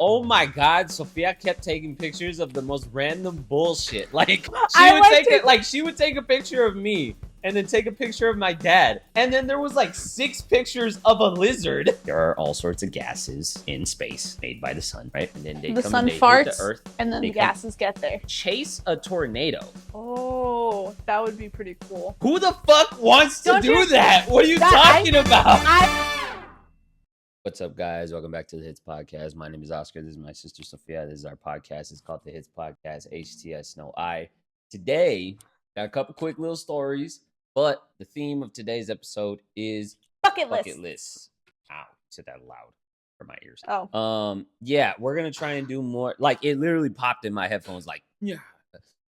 Oh my God, Sophia kept taking pictures of the most random bullshit. Like she would take a picture of me and then take a picture of my dad. And then there was like 6 pictures of a lizard. There are all sorts of gases in space made by the sun, right? And then the sun farts hit the earth, and then the gases get there. Chase a tornado. Oh, that would be pretty cool. Who the fuck wants to do that? What are you talking about? What's up, guys? Welcome back to the Hits Podcast. My name is Oscar. This is my sister Sophia. This is our podcast. It's called the Hits Podcast, HTS, no I. Today, got a couple quick little stories, but the theme of today's episode is bucket lists. Ow, I said that loud for my ears. Oh. Yeah, we're gonna try and do more. Like, it literally popped in my headphones. Like, yeah.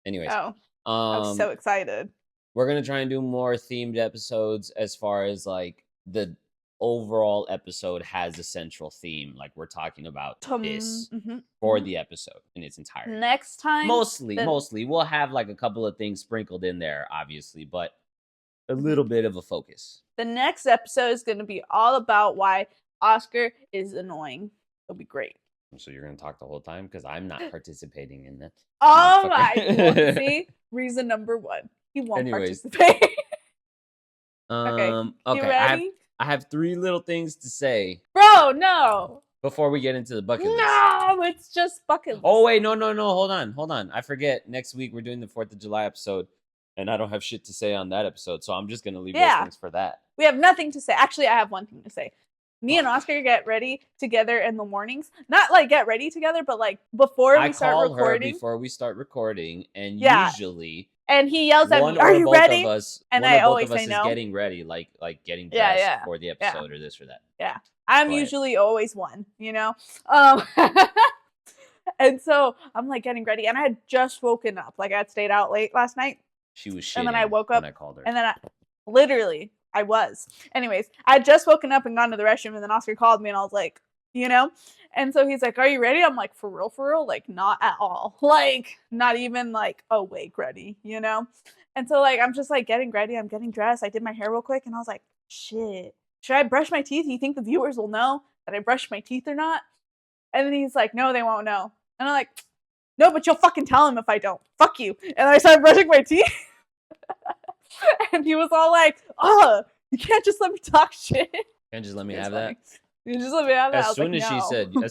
Anyways. Oh. I was so excited. We're gonna try and do more themed episodes as far as like the overall episode has a central theme. Like, we're talking about this for the episode in its entirety. Next time, mostly we'll have like a couple of things sprinkled in there, obviously, but a little bit of a focus. The next episode is going to be all about why Oscar is annoying. It'll be great. So you're going to talk the whole time because I'm not participating in that. Oh my God. See, reason number 1. He won't participate. Okay. You ready? I have 3 little things to say. Bro, no. Before we get into the bucket list. No, it's just bucket list. Oh, wait, no. Hold on. I forget. Next week, we're doing the 4th of July episode, and I don't have shit to say on that episode, so I'm just going to leave those things for that. We have nothing to say. Actually, I have one thing to say. Me and Oscar get ready together in the mornings. Not like get ready together, but like before we start recording. I call her before we start recording, and usually... And he yells at me, "Are you ready?" And I always say no. Is getting ready, like getting dressed for the episode or this or that. Yeah, I'm usually always one, you know. And so I'm like getting ready, and I had just woken up. Like I had stayed out late last night. She was shitting. And then I woke up, when I called her. and then I was. Anyways, I had just woken up and gone to the restroom, and then Oscar called me, and I was like, you know. And so he's like, "Are you ready?" I'm like, for real? Like, not at all. Like, not even, like, awake ready, you know? And so, like, I'm just, like, getting ready. I'm getting dressed. I did my hair real quick, and I was like, shit. Should I brush my teeth? You think the viewers will know that I brushed my teeth or not? And then he's like, no, they won't know. And I'm like, no, but you'll fucking tell them if I don't. Fuck you. And I started brushing my teeth. And he was all like, oh, you can't just let me talk shit. You can't just let me have that? You just let me have that. As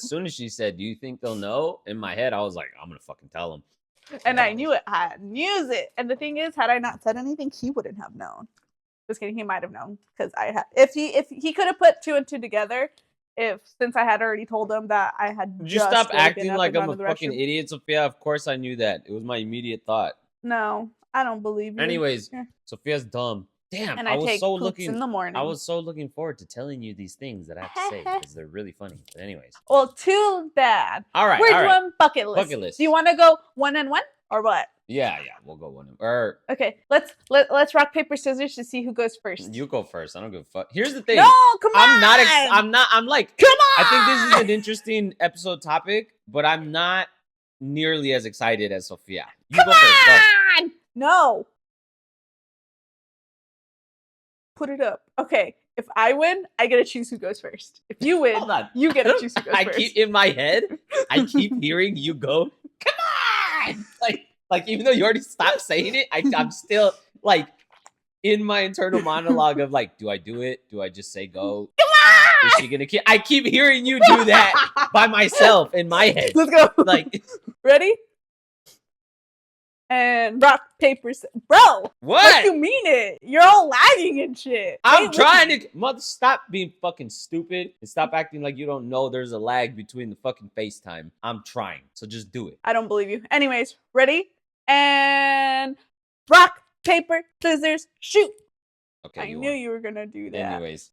soon as she said, "Do you think they'll know?" In my head, I was like, "I'm gonna fucking tell them." And I knew it. I knew it. And the thing is, had I not said anything, he wouldn't have known. Just kidding. He might have known because I had. If he could have put 2 and 2 together, since I had already told him that I had. Would you stop acting like I'm a fucking idiot, Sophia? Of course I knew that. It was my immediate thought. No, I don't believe you. Anyways, Sophia's dumb. Damn, and I was so looking in the morning. I was so looking forward to telling you these things that I have to say because they're really funny. But anyways. Well, too bad. All right. We're doing bucket list. Do you want to go 1 and 1 or what? Yeah, we'll go 1 Okay, let's rock paper scissors to see who goes first. You go first. I don't give a fuck. Here's the thing. No, come on. I'm like, come on. I think this is an interesting episode topic, but I'm not nearly as excited as Sophia. You go first. Go. No. Put it up. Okay, if I win, I get to choose who goes first. If you win, you get to choose who goes first. In my head, I keep hearing you go, come on! Like even though you already stopped saying it, I'm still like in my internal monologue of like, do I do it? Do I just say go? Come on! Is she gonna keep? I keep hearing you do that by myself in my head. Let's go. Like, ready? And rock, paper, bro. What? You mean it? You're all lagging and shit. I'm trying to... Mother, stop being fucking stupid and stop acting like you don't know there's a lag between the fucking FaceTime. I'm trying, so just do it. I don't believe you. Anyways, ready? And rock, paper, scissors, shoot. Okay, I knew you were gonna do that. Anyways.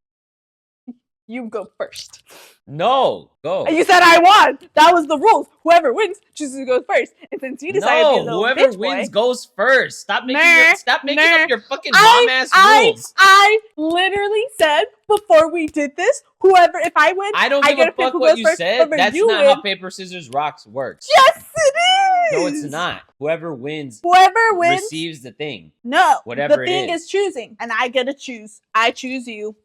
You go first. No, go. You said I won. That was the rules. Whoever wins chooses to go first. And since you decided to be a little whoever bitch wins boy, goes first. Stop making up your fucking mom-ass rules. I literally said before we did this, if I win, I don't give a fuck what you said. That's not how paper, scissors, rocks works. Yes, it is. No, it's not. Whoever wins receives the thing. No, whatever the thing is choosing, and I get to choose. I choose you.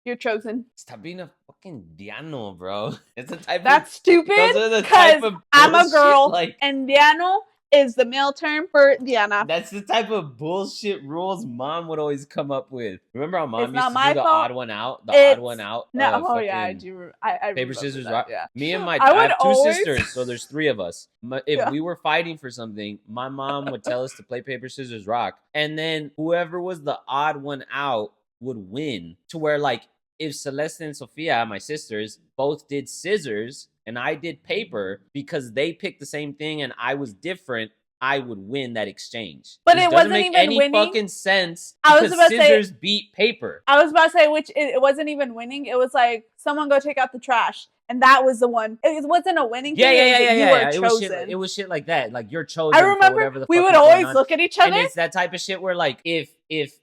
You're chosen. Stop being a fucking Diano, bro. It's the type That's of stupid. those are the type Because of I'm a bullshit, girl, like and Diano is the male term for Diana. that's the type of bullshit rules mom would always come up with. Remember how mom It's used not to my do the fault. odd one out? The It's odd one out. no. Oh yeah, I Fucking do. I paper, remember scissors, that, rock. yeah. Me and I I would have two always- sisters, so there's three of us. If Yeah. we were fighting for something, my mom would tell us to play paper, scissors, rock. And then whoever was the odd one out would win. To where, like, if Celeste and Sophia, my sisters, both did scissors and I did paper because they picked the same thing and I was different, I would win that exchange. But This it doesn't wasn't make even any winning. fucking sense I was because about to say- scissors beat paper. I was about to say, which it wasn't even winning. It was like, someone go take out the trash. And that was the one. It wasn't a winning thing. It was that you were chosen. It was shit like that. Like, you're chosen I for remember whatever the we fuck would is going always on. look at each And other. it's that type of shit where, like, if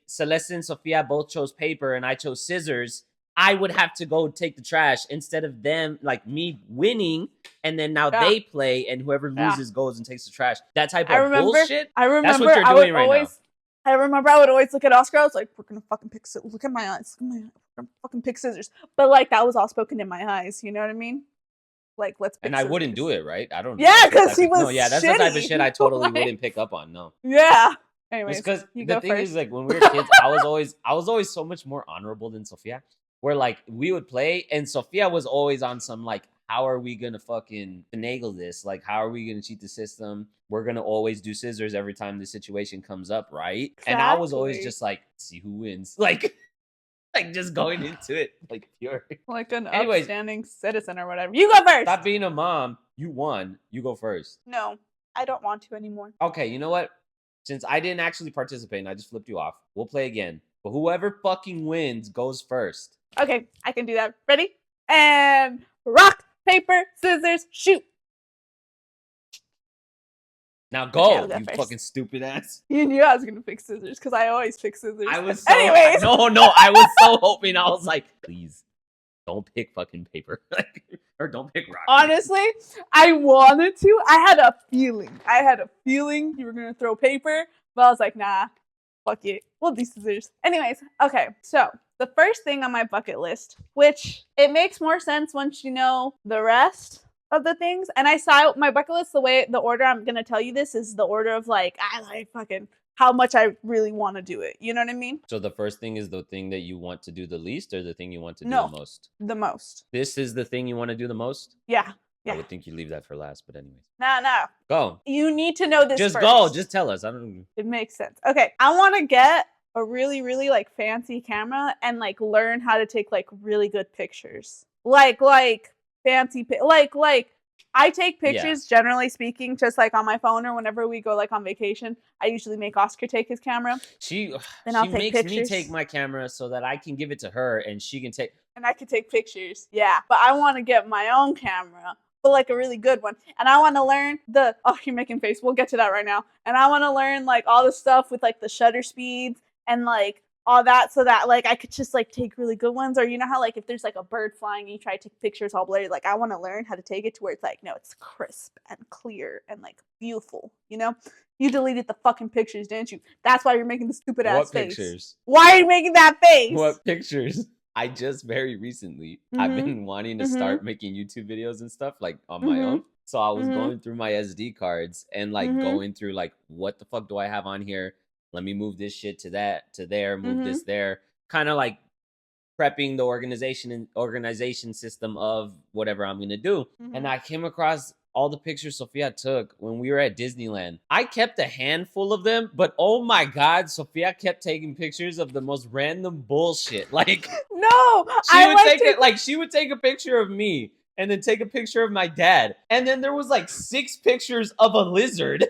Celeste and Sophia both chose paper and I chose scissors, I would have to go take the trash instead of them, like, me winning, and then now Yeah. they play, and whoever loses goes and takes the trash. That type of bullshit. I remember. That's what you're doing right now. I remember I would always look at Oscar. I was like, we're gonna fucking pick. Look at my eyes. We're gonna fucking pick scissors. But like that was all spoken in my eyes. You know what I mean? Like, let's. Pick And I scissors. wouldn't do it, right? I don't. Yeah, that's the 'cause type he of- was No, yeah, that's the type of shitty. shit I totally Like- wouldn't pick up on. No. Yeah. Anyways, Because you the go thing first. is, like, when we were kids, I was always so much more honorable than Sophia. Where, like, we would play, and Sophia was always on some, like, how are we gonna fucking finagle this? Like, how are we gonna cheat the system? We're gonna always do scissors every time the situation comes up, right? And I was always Exactly. just like, see who wins. Like just going into it like pure. Like an Anyways. upstanding citizen or whatever. You go first. Stop being a mom. You won. You go first. No, I don't want to anymore. Okay, you know what? Since I didn't actually participate and I just flipped you off, we'll play again. But whoever fucking wins goes first. Okay, I can do that. Ready? And rock, paper, scissors, shoot. Now go, Okay, I'll go you first. fucking stupid ass. You knew I was gonna pick scissors because I always pick scissors. I was so Anyways. no, I was so hoping. I was like, please don't pick fucking paper. Or don't pick rock. Honestly, I wanted to. I had a feeling you were gonna throw paper, but I was like, nah, fuck it. We'll do scissors. Anyways, okay, so the first thing on my bucket list, which it makes more sense once you know the rest of the things. And I saw my bucket list, the order I'm gonna tell you this is the order of like, I like fucking how much I really want to do it. You know what I mean? So the first thing is the thing that you want to do the least, or the thing you want to do No. the most? The most. This is the thing you want to do the most? Yeah. Yeah. I would think you leave that for last, but anyways. No. Go. You need to know this Just first. go. Just tell us. I don't. It makes sense. Okay, I want to get a really, really like fancy camera and like learn how to take like really good pictures. Like fancy, like I take pictures generally speaking, just like on my phone or whenever we go like on vacation. I usually make Oscar take his camera. Then I'll take makes me pictures. take my camera so that I can give it to her and she can take. And I can take pictures. Yeah, but I want to get my own camera. But like a really good one. And I want to learn you're making face. We'll get to that right now. And I want to learn like all the stuff with like the shutter speeds and like all that so that like I could just like take really good ones. Or you know how like if there's like a bird flying and you try to take pictures all blurry, like I want to learn how to take it to where it's like, no, it's crisp and clear and like beautiful, you know? You deleted the fucking pictures, didn't you? That's why you're making the stupid ass What face. pictures? Why are you making that face? What pictures? I just very recently, I've been wanting to start making YouTube videos and stuff like on my own. So I was going through my SD cards and like going through like, what the fuck do I have on here? Let me move this shit to there, move this there. Kind of like prepping the organization system of whatever I'm gonna do. And I came across all the pictures Sophia took when we were at Disneyland. I kept a handful of them, but oh my God, Sophia kept taking pictures of the most random bullshit. Like, no, she would take a picture of me and then take a picture of my dad. And then there was like 6 pictures of a lizard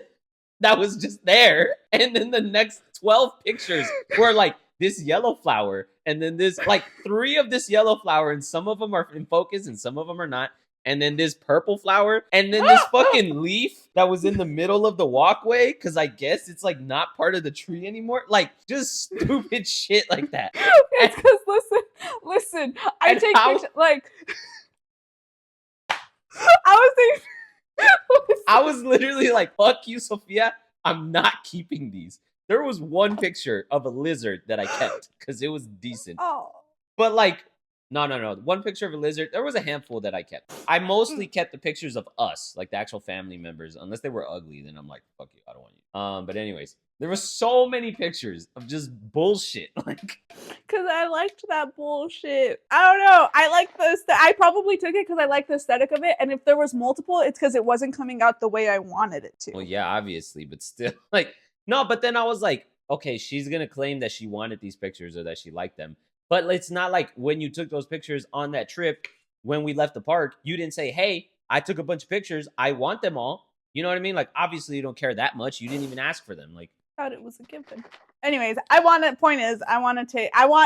that was just there. And then the next 12 pictures were like this yellow flower. And then this like 3 of this yellow flower. And some of them are in focus and some of them are not. And then this purple flower. And then this fucking leaf that was in the middle of the walkway. Because I guess it's like not part of the tree anymore. Like just stupid shit like that. It's because listen, I take pictures like I was literally like, fuck you, Sophia. I'm not keeping these. There was one picture of a lizard that I kept because it was decent. Oh. But like No. One picture of a lizard. There was a handful that I kept. I mostly kept the pictures of us, like the actual family members. Unless they were ugly, then I'm like, fuck you, I don't want you. But anyways, there were so many pictures of just bullshit. Like, because I liked that bullshit. I don't know. I like the. I probably took it because I like the aesthetic of it. And if there was multiple, it's because it wasn't coming out the way I wanted it to. well, yeah, obviously, but still, like, no. But then I was like, okay, she's gonna claim that she wanted these pictures or that she liked them. But it's not like when you took those pictures on that trip, when we left the park, you didn't say, hey, I took a bunch of pictures. I want them all. You know what I mean? Like, obviously, you don't care that much. You didn't even ask for them. Like, Thought it was a given. Anyways, I want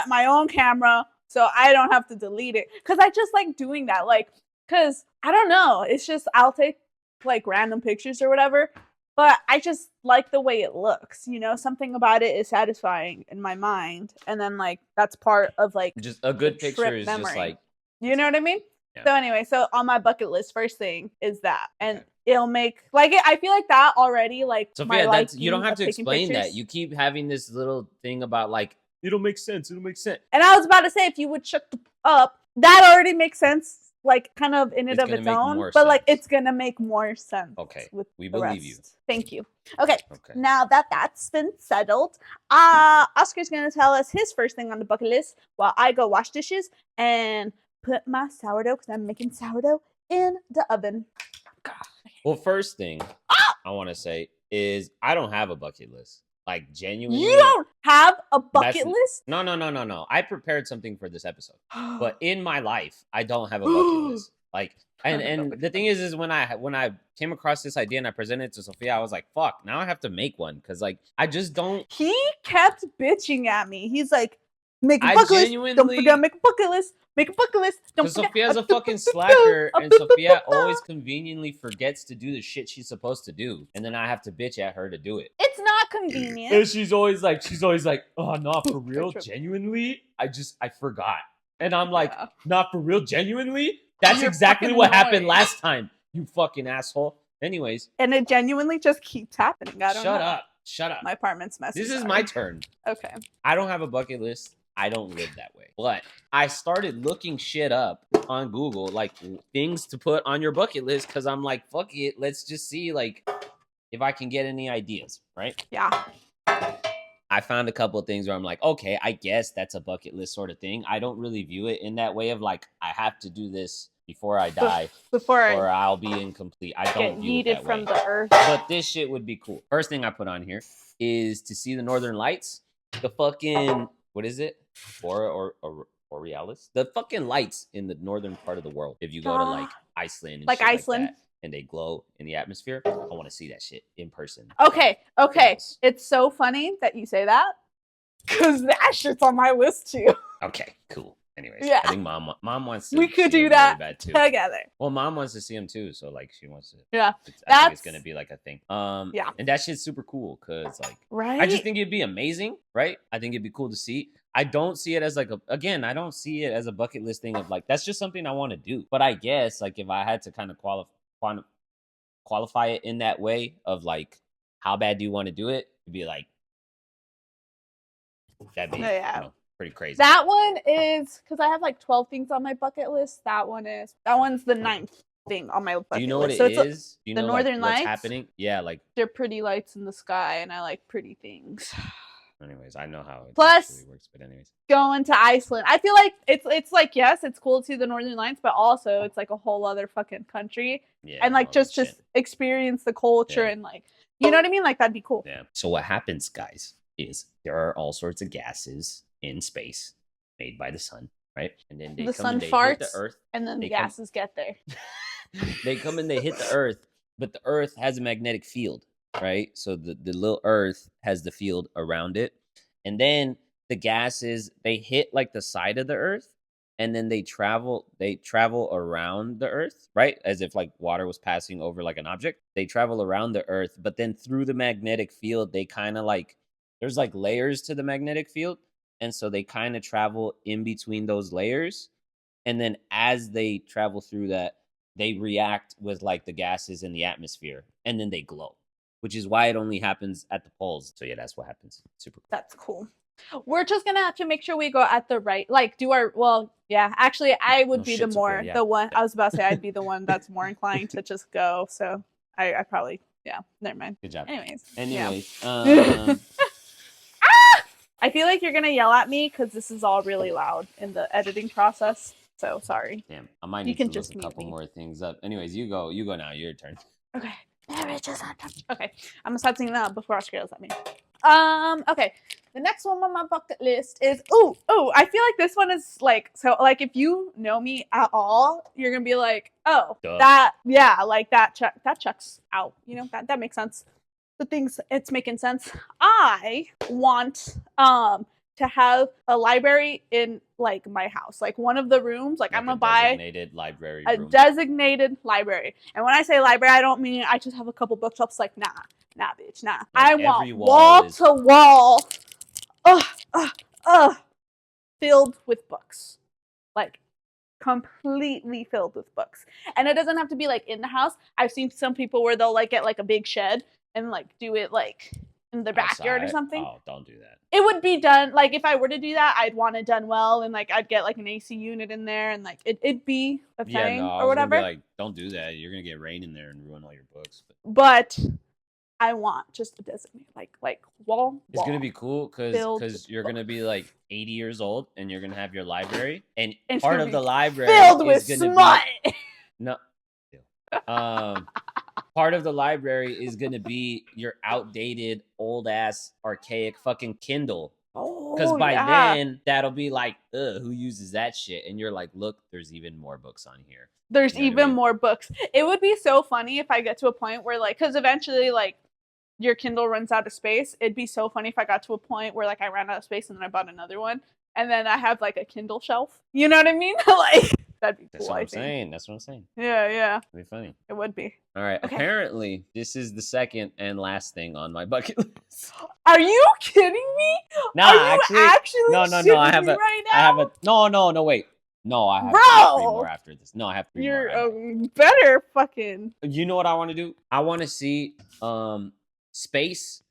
my own camera so I don't have to delete it. Because I just like doing that. Like, because I don't know. It's just, I'll take like random pictures or whatever. But I just like the way it looks, you know? Something about it is satisfying in my mind. And then, like, that's part of, like, just a good picture is memory. just like... You know what I mean? Yeah. So anyway, so on my bucket list, first thing is that. And it'll make, like, I feel like that already, like, Sophia, that's, you don't have to explain that. You keep having this little thing about, like, it'll make sense. It'll make sense. And I was about to say, if you would shut up, that already makes sense. Like, kind of in and of its own, but like it's gonna make more sense. Okay, with we believe you. Thank you. Okay, now that that's been settled, Oscar's gonna tell us his first thing on the bucket list while I go wash dishes and put my sourdough, because I'm making sourdough, in the oven. God. Well, first thing I want to say is I don't have a bucket list. Like, genuinely. You don't have a bucket list? No. I prepared something for this episode. But in my life, I don't have a bucket list. Like, and the thing is when I came across this idea and I presented it to Sophia, I was like, fuck, now I have to make one. Because, like, I just don't. He kept bitching at me. He's like, make a bucket list. Don't forget, make a bucket list. Make a bucket list. Because Sophia's a fucking slacker, and Sophia always conveniently forgets to do the shit she's supposed to do, and then I have to bitch at her to do it. It's not convenient. And she's always like, oh, not for real, genuinely. I forgot, and I'm like, not for real, genuinely. That's exactly what happened last time, you fucking asshole. Anyways, and it genuinely just keeps happening. I don't know. Shut up. My apartment's messy. This is my turn. Okay. I don't have a bucket list. I don't live that way. But I started looking shit up on Google, like things to put on your bucket list, because I'm like, fuck it, let's just see like if I can get any ideas, right? Yeah. I found a couple of things where I'm like, okay, I guess that's a bucket list sort of thing. I don't really view it in that way of like, I have to do this before I die, or I'll be incomplete. I don't view it that from way. The earth. But this shit would be cool. First thing I put on here is to see the Northern Lights. The fucking, what is it? Borealis? The fucking lights in the northern part of the world. If you go to like Iceland and like shit Iceland, like that, and they glow in the atmosphere, I want to see that shit in person. Okay. It's so funny that you say that, because that shit's on my list too. Okay, cool. Anyways, yeah. I think mom wants to. We could do that really together. Well, mom wants to see him too, so like she wants to. Yeah, I think it's gonna be like a thing. Yeah, and that shit's super cool because like, right? I just think it'd be amazing, right? I think it'd be cool to see. I don't see it as like I don't see it as a bucket list thing of like that's just something I want to do. But I guess like if I had to kind of qualify it in that way of like how bad do you want to do it, it'd be like that'd be you know, pretty crazy. That one is because I have like 12 things on my bucket list. That one's the 9th thing on my bucket list. Do you know what it is? Do you know Northern Lights? What's happening? Yeah, like they're pretty lights in the sky, and I like pretty things. Anyways, I know how it actually works, but anyways. Going to Iceland. I feel like it's like, yes, it's cool to see the Northern Lights, but also it's like a whole other fucking country. Yeah, and like just experience the culture and like, you know what I mean? Like that'd be cool. Yeah. So what happens, guys, is there are all sorts of gases in space made by the sun, right? And then the sun farts, hit the Earth, and then the gases get there. They come and they hit the Earth, but the Earth has a magnetic field. Right, so the little Earth has the field around it, and then the gases they hit like the side of the Earth, and then they travel around the Earth, right, as if like water was passing over like an object. They travel around the Earth, but then through the magnetic field, they kind of like there's like layers to the magnetic field, and so they kind of travel in between those layers, and then as they travel through that, they react with like the gases in the atmosphere, and then they glow. Which is why it only happens at the poles. So yeah, that's what happens. Super cool. That's cool. We're just gonna have to make sure we go at the right, like, do our, well, yeah, actually, I would be the one, I was about to say, I'd be the one that's more inclined to just go, so I probably, yeah, never mind. Good job. Anyways, yeah. I feel like you're gonna yell at me because this is all really loud in the editing process, so sorry. Damn, I might need to look a couple more things up. Anyways, you go now, your turn. Okay. Okay, I'm gonna start singing that before Oscar yells at me. Okay. The next one on my bucket list is I feel like this one is like, so like if you know me at all, you're gonna be like, oh, duh. That, yeah, like that checks out. You know, that makes sense. The things, it's making sense. I want to have a library in like my house, like one of the rooms, like I'm gonna buy designated library room. Designated library. And when I say library, I don't mean I just have a couple bookshelves. Like nah bitch, nah. Like I want wall to wall, filled with books, like completely filled with books. And it doesn't have to be like in the house. I've seen some people where they'll like get like a big shed and like do it like in the backyard or something. Oh, don't do that. It would be done, like if I were to do that, I'd want it done well, and like I'd get like an AC unit in there, and like it'd be a thing or whatever. Like, don't do that. You're gonna get rain in there and ruin all your books. But I want just a designated like wall. It's gonna be cool because you're gonna be like 80 years old and you're gonna have your library, and part of the library filled with smut. No. Part of the library is gonna be your outdated, old ass, archaic fucking Kindle. Because by then that'll be like, who uses that shit? And you're like, look, there's even more books on here. There's even more books. It would be so funny if I get to a point where like, because eventually like your Kindle runs out of space. It'd be so funny if I got to a point where like I ran out of space and then I bought another one, and then I have like a Kindle shelf. You know what I mean? Like. That'd be cool. That's what I'm saying. That's what I'm saying. Yeah. It'd be funny. It would be. All right. Okay. Apparently, this is the second and last thing on my bucket list. Are you kidding me? Nah, actually no. I have no. Wait. No, I have 3 more after this. No, I have 3 more. You're better fucking. You know what I want to do? I want to see space.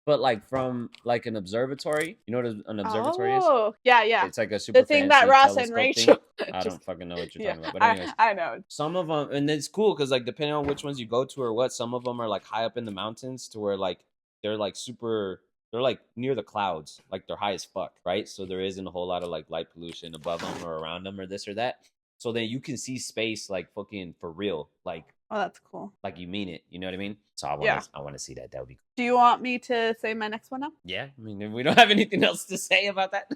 But like from like an observatory, you know what an observatory is? Oh, yeah. It's like a super. The thing that Ross and Rachel. I don't fucking know what you're talking about. But anyways, I know. Some of them, and it's cool because like depending on which ones you go to or what, some of them are like high up in the mountains to where like they're like super. They're like near the clouds, like they're high as fuck, right? So there isn't a whole lot of like light pollution above them or around them or this or that. So then you can see space like fucking for real, like. Oh, that's cool. Like you mean it, you know what I mean? So I want to see that. That would be cool. Do you want me to say my next one now? Yeah, I mean, we don't have anything else to say about that.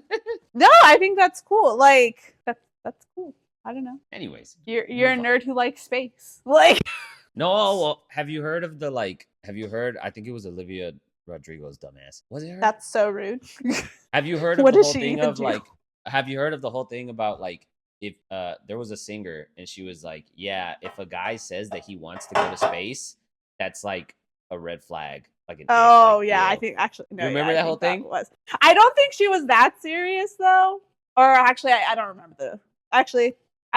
No, I think that's cool. Like that's cool. I don't know. Anyways, you're a nerd who likes space. Like no, well, have you heard? I think it was Olivia Rodrigo's dumbass. Was it her? That's so rude. Have you heard of the whole thing of like? Have you heard of the whole thing about like? If there was a singer and she was like, yeah, if a guy says that he wants to go to space, that's like a red flag. Like I think actually no. You remember that whole thing? I don't think she was that serious though. Or actually, I don't remember I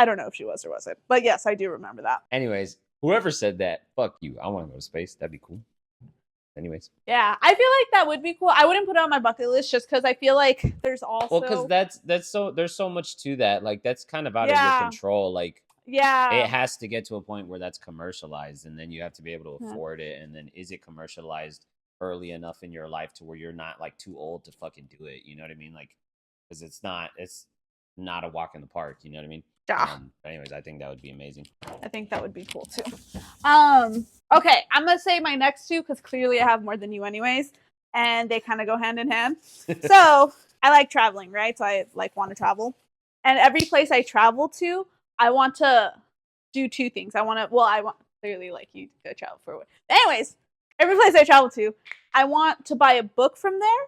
don't know if she was or wasn't. But yes, I do remember that. Anyways, whoever said that, fuck you. I want to go to space. That'd be cool. Anyways. Yeah, I feel like that would be cool. I wouldn't put it on my bucket list just because I feel like there's also because there's so much to that. Like that's kind of out of your control. Like it has to get to a point where that's commercialized, and then you have to be able to afford it. And then is it commercialized early enough in your life to where you're not like too old to fucking do it? You know what I mean? Like because it's not a walk in the park. You know what I mean? Yeah. Anyways, I think that would be amazing. I think that would be cool too. Okay, I'm gonna say my next two because clearly I have more than you anyways, and they kind of go hand in hand. So I like traveling, right? So I like want to travel, and every place I travel to, I want to do 2 things. I want clearly like you to travel for what. Anyways, every place I travel to, I want to buy a book from there,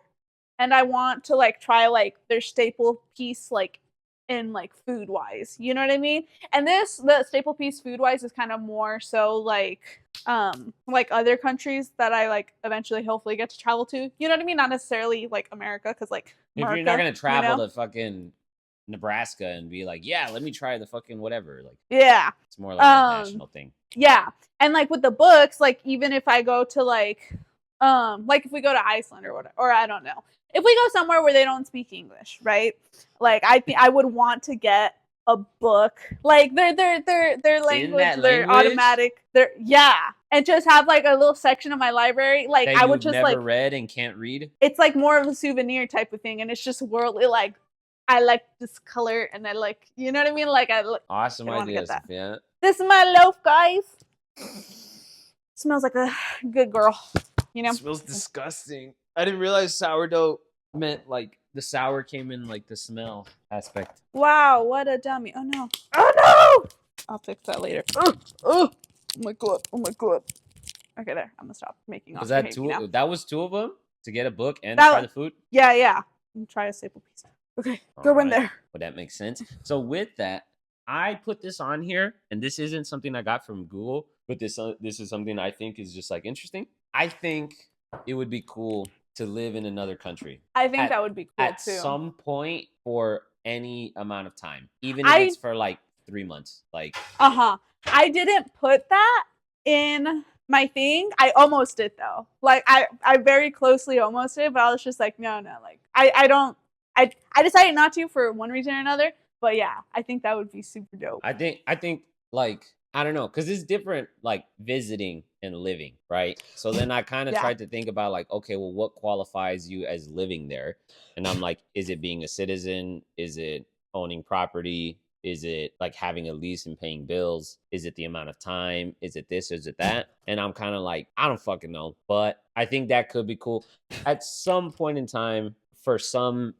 and I want to like try like their staple piece like. In like food wise, you know what I mean? And the staple piece food wise is kind of more so like other countries that I like eventually hopefully get to travel to, you know what I mean? Not necessarily like America, because like if you're not gonna travel to fucking Nebraska and be like, yeah, let me try the fucking whatever, like it's more like a national thing. Yeah, and like with the books, like even if I go to like Like if we go to Iceland or whatever, or I don't know. If we go somewhere where they don't speak English, right? Like I think I would want to get a book, like their language, their automatic, and just have like a little section of my library. Like that I would just never like read and can't read. It's like more of a souvenir type of thing, and it's just worldly. Like I like this color, and I like, you know what I mean? Like awesome idea, Sophia. This is my loaf, guys. Smells like a good girl. You know, it smells disgusting. I didn't realize sourdough meant like the sour came in like the smell aspect. Wow, what a dummy! Oh no! Oh no! I'll fix that later. Oh my god! Oh my god! Okay, there. I'm gonna stop making. Was that two? Now. That was two of them to get a book and try the food. Yeah. And try a staple piece. Okay, go in there. Well, that makes sense. So with that, I put this on here, and this isn't something I got from Google, but this is something I think is just like interesting. I think it would be cool to live in another country. I think that would be cool at too. At some point for any amount of time, even if it's for like 3 months. Like I didn't put that in my thing. I almost did though. Like I very closely almost did, but I was just like, no. Like I decided not to for one reason or another. But yeah, I think that would be super dope. I think like, I don't know, because it's different like visiting and living, right? So then I kind of tried to think about like, okay, well, what qualifies you as living there? And I'm like, is it being a citizen? Is it owning property? Is it like having a lease and paying bills? Is it the amount of time? Is it this? Is it that? And I'm kind of like, I don't fucking know. But I think that could be cool at some point in time for some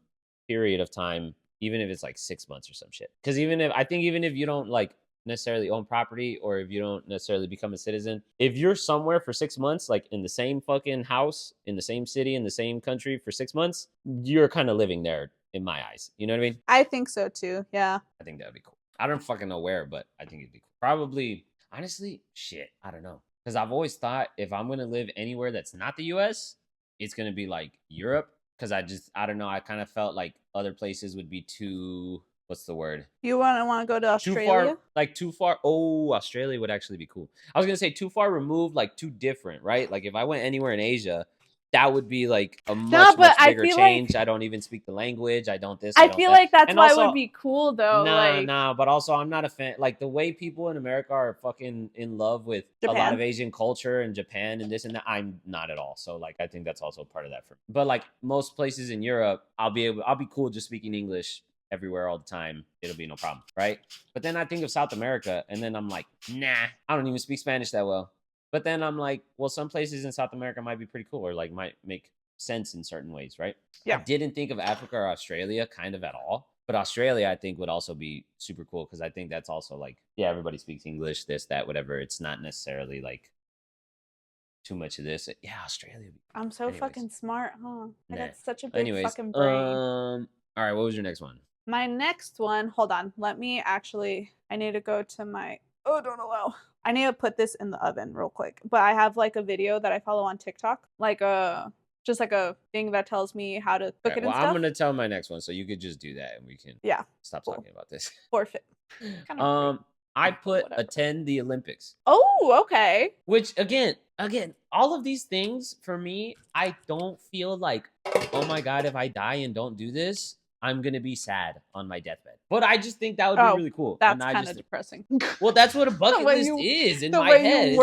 period of time, even if it's like 6 months or some shit. Because even if you don't like necessarily own property, or if you don't necessarily become a citizen, if you're somewhere for 6 months, like in the same fucking house, in the same city, in the same country for 6 months, you're kind of living there in my eyes. You know what I mean? I think so too. Yeah. I think that'd be cool. I don't fucking know where, but I think it'd be cool. Probably, honestly, shit, I don't know. Because I've always thought if I'm going to live anywhere that's not the US, it's going to be like Europe. Because I don't know. I kind of felt like other places would be too, what's the word? You want to go to Australia? Too far. Oh, Australia would actually be cool. I was going to say too far removed, like too different, right? Like if I went anywhere in Asia, that would be like a much bigger change. Like, I don't even speak the language. I don't this. I feel like that's why it would be cool though. Nah. But also, I'm not a fan. Like the way people in America are fucking in love with Japan. A lot of Asian culture and Japan and this and that. I'm not at all. So like, I think that's also part of that for me. But like most places in Europe, I'll be cool just speaking English everywhere all the time. It'll be no problem, right? But then I think of South America, and then I'm like, nah, I don't even speak Spanish that well. But then I'm like, well, some places in South America might be pretty cool, or like might make sense in certain ways, right? Yeah. I didn't think of Africa or Australia kind of at all. But Australia, I think, would also be super cool because I think that's also like, yeah, everybody speaks English, this, that, whatever. It's not necessarily like too much of this. Yeah, Australia. I'm so fucking smart, huh? I got such a big fucking brain. All right, what was your next one? My next one, hold on. Let me actually, I need to go to my, don't allow. I need to put this in the oven real quick. But I have like a video that I follow on TikTok, like just like a thing that tells me how to cook it and stuff. I'm gonna tell my next one, so you could just do that, and we can stop talking about this. Forfeit. I put attend the Olympics. Oh, okay. Which again, all of these things for me, I don't feel like, oh my god, if I die and don't do this, I'm going to be sad on my deathbed. But I just think that would be really cool. That's kind of depressing. Well, that's what a bucket list is in my head.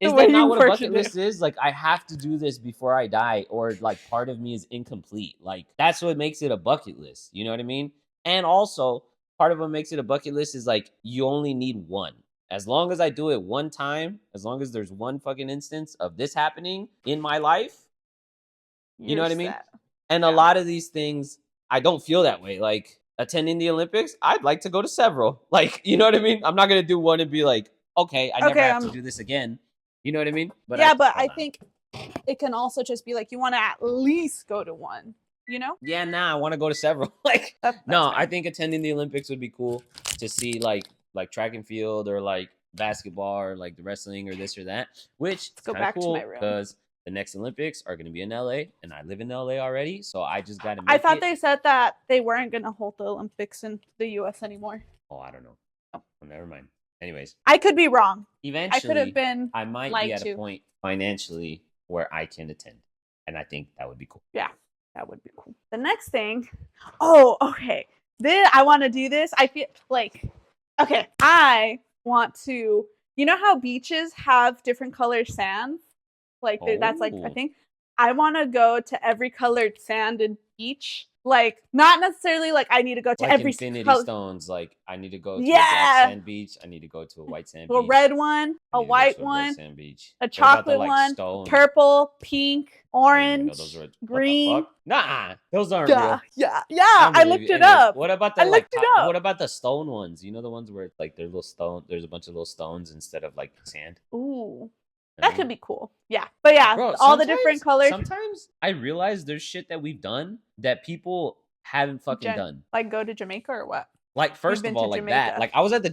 Is that not what a bucket list is? Like, I have to do this before I die, or like part of me is incomplete. Like, that's what makes it a bucket list. You know what I mean? And also, part of what makes it a bucket list is like, you only need one. As long as I do it one time, as long as there's one fucking instance of this happening in my life, you know what I mean? And a lot of these things, I don't feel that way. Like attending the Olympics, I'd like to go to several. Like, you know what I mean? I'm not going to do one and be like, okay, I never have to do this again. You know what I mean? But I think it can also just be like, you want to at least go to one, you know? Yeah, I want to go to several. Like, that's I think attending the Olympics would be cool to see like track and field or like basketball or like the wrestling or this or that, which is kind of cool because the next Olympics are going to be in LA, and I live in LA already, so I just got to make I thought they said that they weren't going to hold the Olympics in the US anymore. Oh, I don't know. Oh, never mind. Anyways. I could be wrong. Eventually, I could have been I might be at a point financially where I can attend. And I think that would be cool. Yeah, that would be cool. The next thing, okay. I want to do this. I feel like, okay, I want to, you know how beaches have different colored sands? Like, that's like a thing. I want to go to every colored sand and beach. Like, not necessarily like I need to go to like every infinity stones. Like I need to go to a black sand beach. I need to go to a white sand beach. A red one, a white one, sand beach. a chocolate one, purple, pink, orange, green. Nah, those aren't real. Yeah. I looked it up. What about the what about the stone ones? You know the ones where like there's little stone. There's a bunch of little stones instead of like sand. Ooh. That could be cool. Yeah. But yeah, bro, all the different colors. Sometimes I realize there's shit that we've done that people haven't fucking done. Like go to Jamaica or what? Like first of all, like Jamaica. That. Like I was at the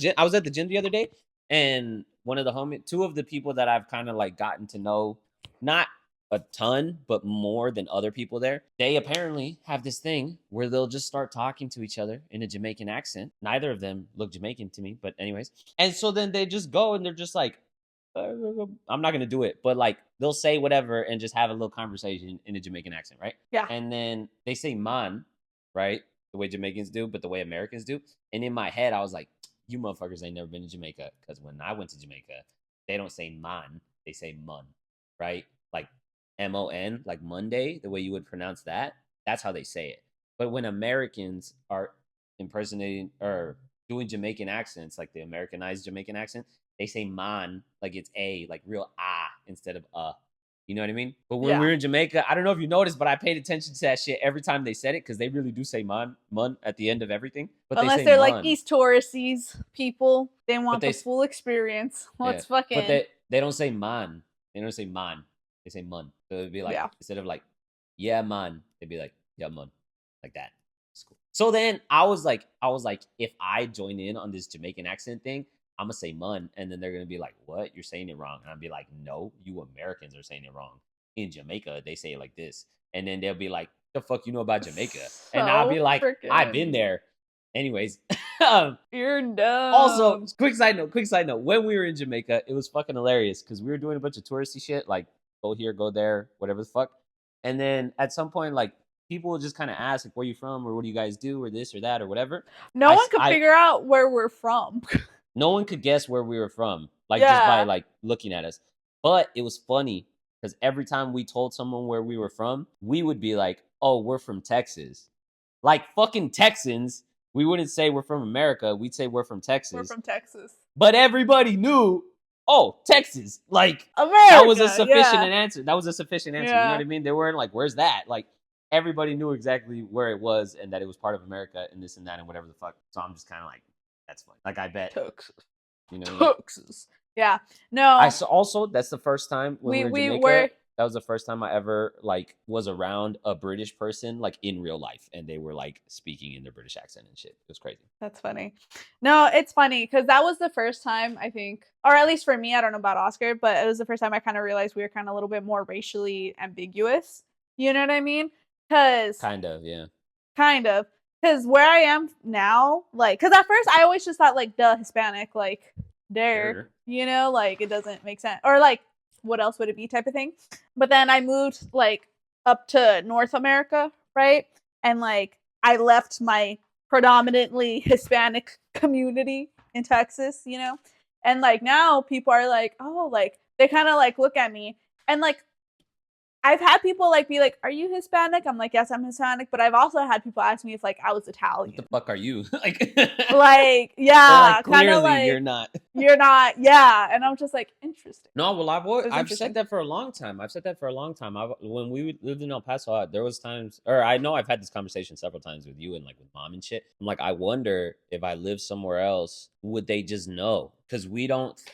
gym the other day, and two of the people that I've kind of like gotten to know, not a ton, but more than other people there, they apparently have this thing where they'll just start talking to each other in a Jamaican accent. Neither of them look Jamaican to me, but anyways. And so then they just go and they're just like, I'm not gonna do it, but like they'll say whatever and just have a little conversation in a Jamaican accent, right? Yeah. And then they say man, right? The way Jamaicans do, but the way Americans do. And in my head, I was like, you motherfuckers ain't never been to Jamaica. Because when I went to Jamaica, they don't say man, they say mun, right? Like MON, like Monday, the way you would pronounce that, that's how they say it. But when Americans are impersonating or doing Jamaican accents, like the Americanized Jamaican accent, they say man, like it's a, like real instead of You know what I mean? But when we were in Jamaica, I don't know if you noticed, but I paid attention to that shit every time they said it because they really do say mun at the end of everything. But unless they're like East Touristies people, they want the full experience. Let's fucking. But they don't say man. They don't say man. They say mun. So it'd be like instead of like yeah man, they'd be like yeah mun, like that. It's cool. So then I was like, if I join in on this Jamaican accent thing, I'm gonna say mun, and then they're gonna be like, "What? You're saying it wrong." And I'll be like, "No, you Americans are saying it wrong. In Jamaica, they say it like this." And then they'll be like, "The fuck you know about Jamaica?" And I'll be like, "I've been there." Anyways, you're dumb. Also, quick side note. When we were in Jamaica, it was fucking hilarious because we were doing a bunch of touristy shit, like go here, go there, whatever the fuck. And then at some point, like people would just kind of ask, like, "Where you from?" or "What do you guys do?" or this or that or whatever. No one could figure out where we're from. No one could guess where we were from, like just by like looking at us. But it was funny because every time we told someone where we were from, we would be like, "Oh, we're from Texas." Like fucking Texans, we wouldn't say we're from America. We'd say we're from Texas. We're from Texas. But everybody knew, oh, Texas. Like America, that was a sufficient answer. That was a sufficient answer. Yeah. You know what I mean? They weren't like, "Where's that?" Like everybody knew exactly where it was and that it was part of America and this and that and whatever the fuck. So I'm just kind of like, that's funny. Like I bet Texas. You know, Texas. Yeah. No. I saw also that's the first time when we were in Jamaica. That was the first time I ever like was around a British person like in real life, and they were like speaking in their British accent and shit. It was crazy. That's funny. No, it's funny because that was the first time I think, or at least for me, I don't know about Oscar, but it was the first time I kind of realized we were kind of a little bit more racially ambiguous. You know what I mean? Because kind of, yeah. Kind of. Because where I am now, like, because at first I always just thought, like, Hispanic, like, there, you know, like, it doesn't make sense. Or, like, what else would it be type of thing. But then I moved, like, up to North America, right? And, like, I left my predominantly Hispanic community in Texas, you know? And, like, now people are like, oh, like, they kind of, like, look at me. And, like, I've had people like be like, "Are you Hispanic?" I'm like, "Yes, I'm Hispanic." But I've also had people ask me if like I was Italian. What the fuck are you? like, yeah, like, clearly like, you're not. You're not, yeah. And I'm just like, interesting. No, well, I've said that for a long time. When we lived in El Paso, there was times, or I know I've had this conversation several times with you and like with mom and shit. I'm like, I wonder if I lived somewhere else, would they just know? Because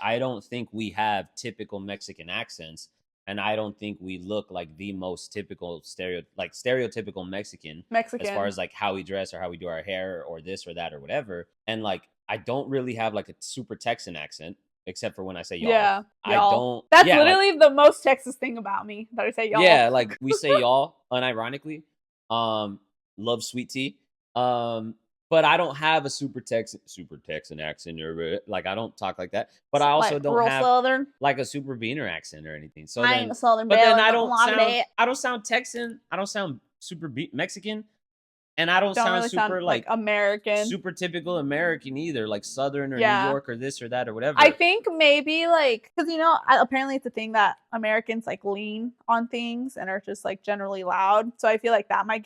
I don't think we have typical Mexican accents. And I don't think we look like the most typical stereotypical Mexican as far as like how we dress or how we do our hair or this or that or whatever. And like I don't really have like a super Texan accent except for when I say y'all. Yeah, y'all. I don't. That's literally the most Texas thing about me that I say y'all. Yeah, like we say y'all unironically. Love sweet tea. But but I don't have a super Texan accent or like I don't talk like that. But I also like don't real have Southern. like a super Beaner accent or anything. So I then, ain't a Southern but belle then and I nothing don't like sound that. I don't sound Texan. I don't sound super Mexican, and I don't sound really super sound like American. super typical American either, like Southern or New Yeah. York or this or that or whatever. I think maybe like because apparently it's a thing that Americans like lean on things and are just like generally loud. So I feel like that might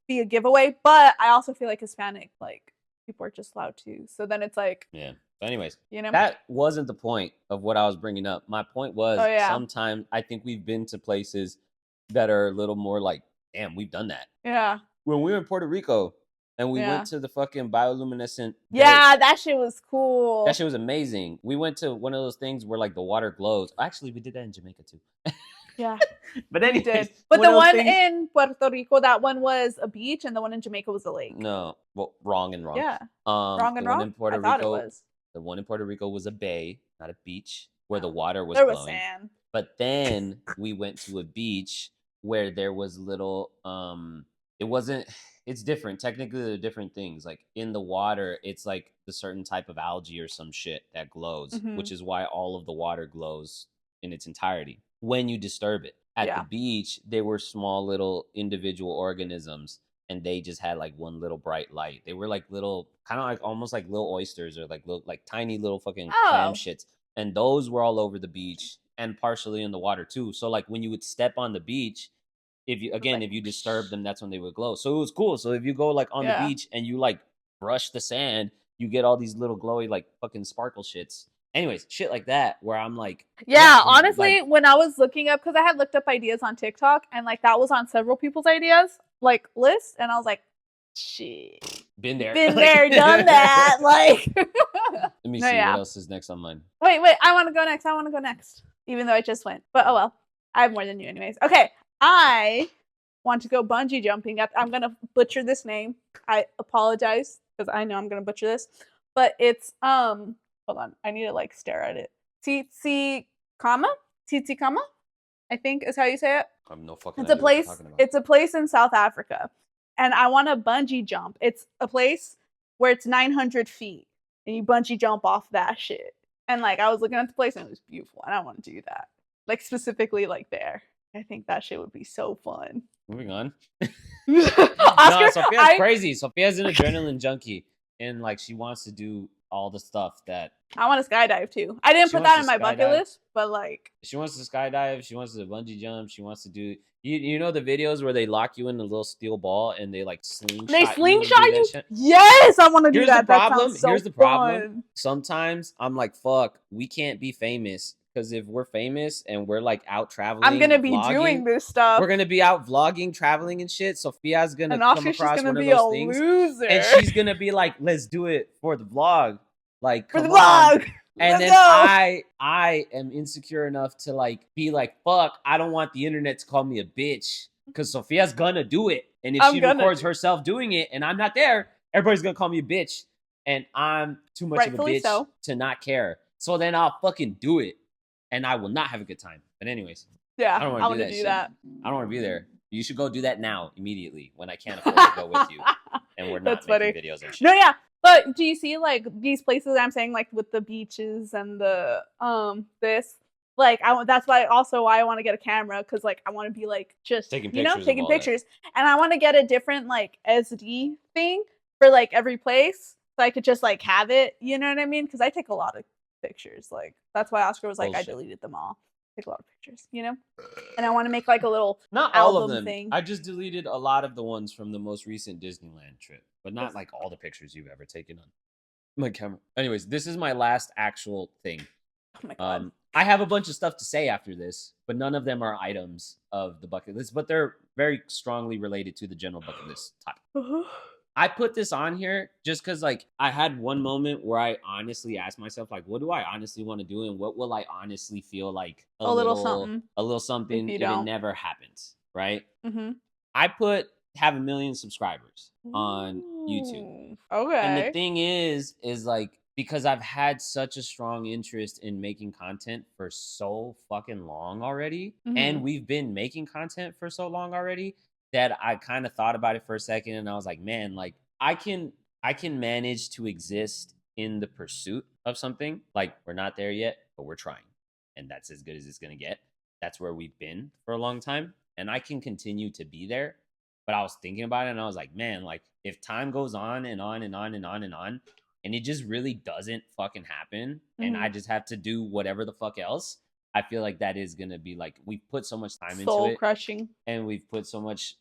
be a giveaway. But I also feel like Hispanic like people are just loud too. So then it's like yeah. But anyways, you know, that wasn't the point of what I was bringing up. My point was Oh, yeah. sometimes I think we've been to places that are a little more like, damn, we've done that. yeah. When we were in Puerto Rico and we Yeah. went to the fucking bioluminescent bay, Yeah, that shit was cool. that shit was amazing. We went to one of those things where like the water glows. Actually, we did that in Jamaica too. Yeah. But We anyways, did. But one the of those one things- in Puerto Rico, that one was a beach, and the one in Jamaica was a lake. no, well, wrong and wrong. Yeah. Wrong Wrong and the one wrong? in Puerto I thought Rico, it was. the one in Puerto Rico was a bay, not a beach, where the No. water was There was glowing. sand. But then we went to a beach where there was little it wasn't it's different. Technically they're different things. Like in the water, it's like the certain type of algae or some shit that glows, Mhm. which is why all of the water glows in its entirety when you disturb it. At Yeah. the beach, they were small little individual organisms and they just had like one little bright light. They were like little kind of like almost like little oysters or like little like tiny little fucking clam Oh. shits. And those were all over the beach and partially in the water too. So like when you would step on the beach, if you disturb them, that's when they would glow. So it was cool. So if you go like on the Yeah. beach and you like brush the sand, you get all these little glowy like fucking sparkle shits. Anyways, shit like that where I'm like, Yeah, honestly, when I was looking up, because I had looked up ideas on TikTok, and like that was on several people's ideas like list, and I was like, shit, been there, done that. Like, let me see yeah. what else is next on mine. Wait, I want to go next. Even though I just went, but oh well, I have more than you, anyways. Okay, I want to go bungee jumping. I'm gonna butcher this name. I apologize because I know I'm gonna butcher this, but it's hold on, I need to like stare at it. Titicaca, I think is how you say it. I have no fucking idea what you're talking about. It's a place in South Africa, and I want to bungee jump. It's a place where it's 900 feet, and you bungee jump off that shit. And like I was looking at the place, and it was beautiful, and I want to do that. Like specifically, like there. I think that shit would be so fun. Moving on. Oscar, no, Sophia's crazy. Sophia's an adrenaline junkie, and like she wants to do all the stuff that I want to skydive too. I didn't put that in my bucket list, but like she wants to skydive, she wants to bungee jump, she wants to do you know the videos where they lock you in a little steel ball and they like slingshot you? Yes, I want to do that. Here's the problem. Sometimes I'm like, fuck, we can't be famous. Because if we're famous and we're like out traveling, I'm gonna be doing this stuff. We're gonna be out vlogging, traveling and shit. Sophia's gonna come across one of those things, loser. and she's gonna be like, "Let's do it for the vlog." Like for the vlog. And then I am insecure enough to like be like, "Fuck, I don't want the internet to call me a bitch." Because Sophia's gonna do it, and if she records herself doing it, and I'm not there, everybody's gonna call me a bitch, and I'm too much of a bitch to not care. So then I'll fucking do it. And I will not have a good time. But anyways, yeah, I don't want to do that. I don't want to be there. You should go do that now, immediately, when I can't afford to go with you, and we're not making videos and shit. No, yeah, but do you see like these places I'm saying, like with the beaches and the this, like that's why I want to get a camera because like I want to be like just taking pictures, and I want to get a different like SD thing for like every place, so I could just like have it. You know what I mean? Because I take a lot of pictures, like that's why Oscar was like, I deleted them all. Take a lot of pictures, you know. And I want to make like a little not all of them thing. I just deleted a lot of the ones from the most recent Disneyland trip, but not like all the pictures you've ever taken on my camera. Anyways, this is my last actual thing. Oh my god. I have a bunch of stuff to say after this, but none of them are items of the bucket list, but they're very strongly related to the general bucket list topic. I put this on here just because, like, I had one moment where I honestly asked myself, like, what do I honestly want to do, and what will I honestly feel like a little something if it never happens, right? Mm-hmm. I put have 1 million subscribers on YouTube. Okay. And the thing is like, because I've had such a strong interest in making content for so fucking long already, and we've been making content for so long already, that I kind of thought about it for a second, and I was like, man, like I can I can manage to exist in the pursuit of something. Like, we're not there yet, but we're trying. And that's as good as it's going to get. That's where we've been for a long time. And I can continue to be there. But I was thinking about it and I was like, man, like if time goes on and on and on and on and on, and it just really doesn't fucking happen, and I just have to do whatever the fuck else, I feel like that is gonna be like, we've put so much time into it. Soul crushing. And we've put so much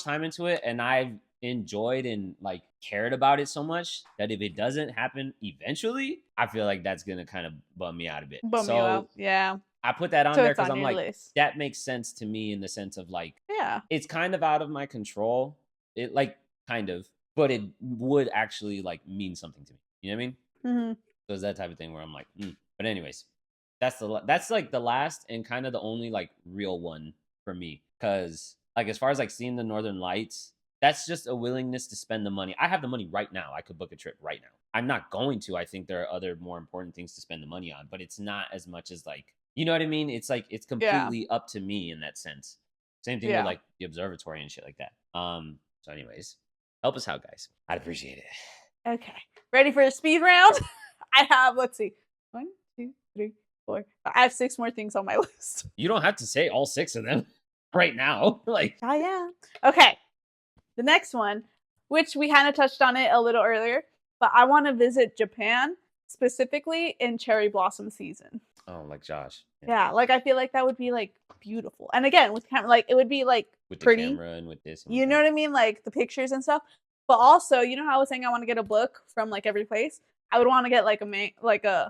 time into it, and I've enjoyed and like cared about it so much that if it doesn't happen eventually, I feel like that's gonna kind of bum me out a bit. Bum you out. Yeah. I put that on there because I'm like, list. that makes sense to me in the sense of like, yeah, it's kind of out of my control. It like kind of, but it would actually like mean something to me. You know what I mean? Mm-hmm. So it's that type of thing where I'm like, But anyways, that's like the last and kind of the only like real one for me. Because like as far as like seeing the Northern Lights, that's just a willingness to spend the money. I have the money right now. I could book a trip right now. I'm not going to. I think there are other more important things to spend the money on, but it's not as much as like, you know what I mean? It's like, it's completely up to me in that sense. Same thing with like the observatory and shit like that. So anyways, help us out, guys. I'd appreciate it. Okay. Ready for a speed round? I have, let's see, 1, 2, 3, 4. I have 6 more things on my list. You don't have to say all 6 of them right now. Like, oh yeah. Okay. The next one, which we kind of touched on it a little earlier, but I want to visit Japan, specifically in cherry blossom season. Oh, like Josh. Yeah, like I feel like that would be like beautiful. And again, with kind of like it would be like with pretty. The camera and with this. And you know what I mean? Like the pictures and stuff. But also, you know how I was saying I want to get a book from like every place? I would want to get like a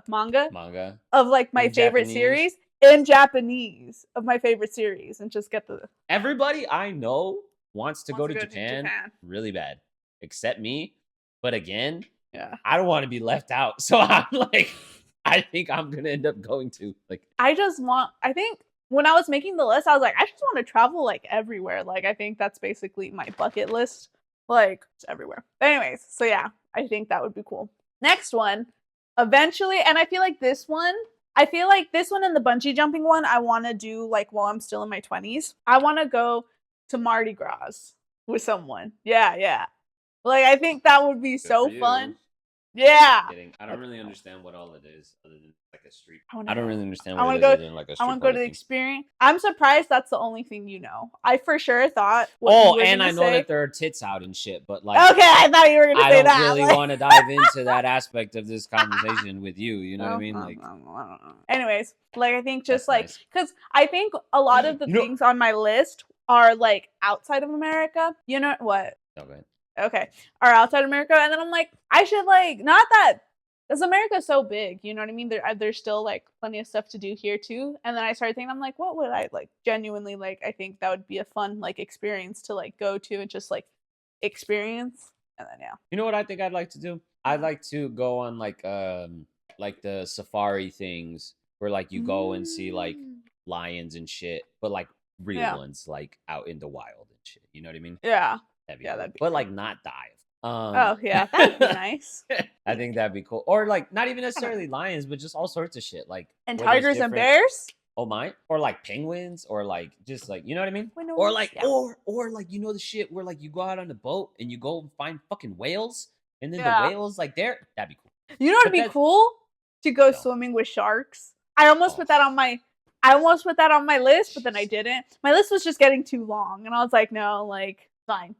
manga of like my favorite series in Japanese of my favorite series and just get the. Everybody I know wants to go to Japan really bad, except me. But again, I don't want to be left out. So I'm like, I think I'm gonna end up going to like. I think when I was making the list, I was like, I just want to travel like everywhere. Like I think that's basically my bucket list. Like it's everywhere. But anyways, so yeah, I think that would be cool. Next one, eventually, and I feel like this one and the bungee jumping one, I want to do like while I'm still in my 20s. I want to go to Mardi Gras with someone. Yeah. Like I think that would be so fun. Yeah. I don't really understand what all it is other than like a street. I don't really understand what it is other than like a street. I want to go to the experience. I'm surprised that's the only thing you know. I for sure thought. And I know that there are tits out and shit, but like. Okay, I thought you were going to say that. I don't really want to dive into that aspect of this conversation with you. You know what I mean? Like. Anyways, like I think just like because I think a lot of the things on my list are like outside of America. You know what? Okay, are outside America, and then I'm like, I should like not that because America's so big, you know what I mean? There's still like plenty of stuff to do here too. And then I started thinking, I'm like, what would I like genuinely like? I think that would be a fun like experience to like go to and just like experience. And then you know what I think I'd like to do? I'd like to go on like the safari things where like you go and see like lions and shit, but like real ones like out in the wild and shit. You know what I mean? Yeah. That'd be cool. But like not dive. That'd be nice. I think that'd be cool. Or like not even necessarily lions, but just all sorts of shit. Like and tigers and bears. Oh my! Or like penguins, or like just like you know what I mean? Or like or like you know the shit where like you go out on the boat and you go and find fucking whales, and then the whales like that'd be cool. You know what'd be cool? To go swimming with sharks. I almost put that on my list, but then I didn't. My list was just getting too long, and I was like, no, like fine.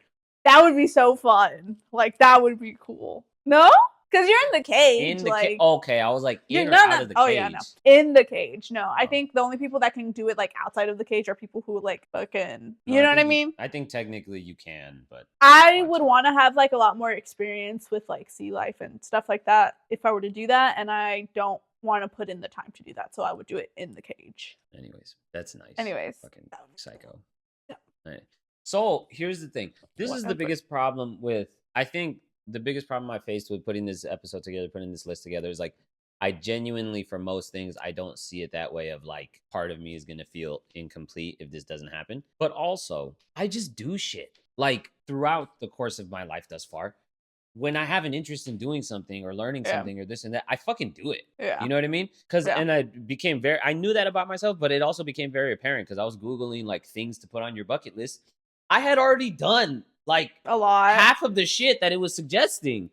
That would be so fun. Like, that would be cool. No? Because you're in the cage. Okay, I was like, out of the cage. Oh, yeah, no. In the cage. No, I think the only people that can do it, like, outside of the cage are people who, like, fucking... You know what I mean? I think technically you can, but... I would want to have, like, a lot more experience with, like, sea life and stuff like that if I were to do that, and I don't want to put in the time to do that, so I would do it in the cage. Anyways, that's nice. Fucking psycho. Yeah. All right. So here's the thing. This is the biggest problem with, I think the biggest problem I faced with putting this episode together, putting this list together is like, I genuinely, for most things, I don't see it that way of like, part of me is going to feel incomplete if this doesn't happen. But also, I just do shit. Like throughout the course of my life thus far, when I have an interest in doing something or learning something or this and that, I fucking do it. Yeah. You know what I mean? And I knew that about myself, but it also became very apparent because I was Googling like things to put on your bucket list. I had already done like a lot. half of the shit that it was suggesting.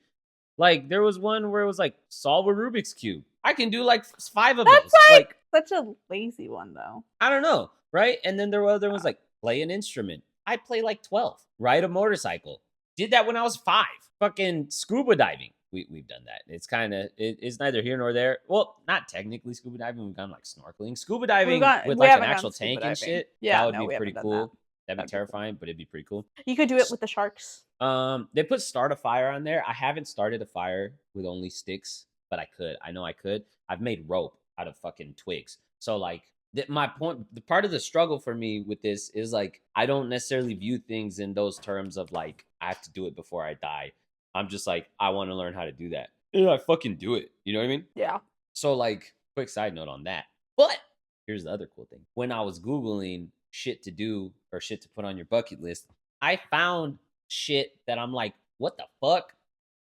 Like there was one where it was like solve a Rubik's Cube. I can do like 5 of That's those. like such a lazy one though. I don't know, right? And then there were other ones like play an instrument. I play like 12. Ride a motorcycle. Did that when I was 5. Fucking scuba diving. We've done that. It's kind of it's neither here nor there. Well, not technically scuba diving. We've gone like snorkeling, scuba diving with like an actual tank and shit. Yeah, that would be pretty cool. That'd be terrifying, but it'd be pretty cool. You could do it with the sharks. They put start a fire on there. I haven't started a fire with only sticks, but I could. I know I could. I've made rope out of fucking twigs. So like my point, the part of the struggle for me with this is like I don't necessarily view things in those terms of like I have to do it before I die. I'm just like I want to learn how to do that. Yeah, I fucking do it. You know what I mean? Yeah. So like quick side note on that. But here's the other cool thing. When I was Googling shit to do or shit to put on your bucket list, I found shit that I'm like, what the fuck?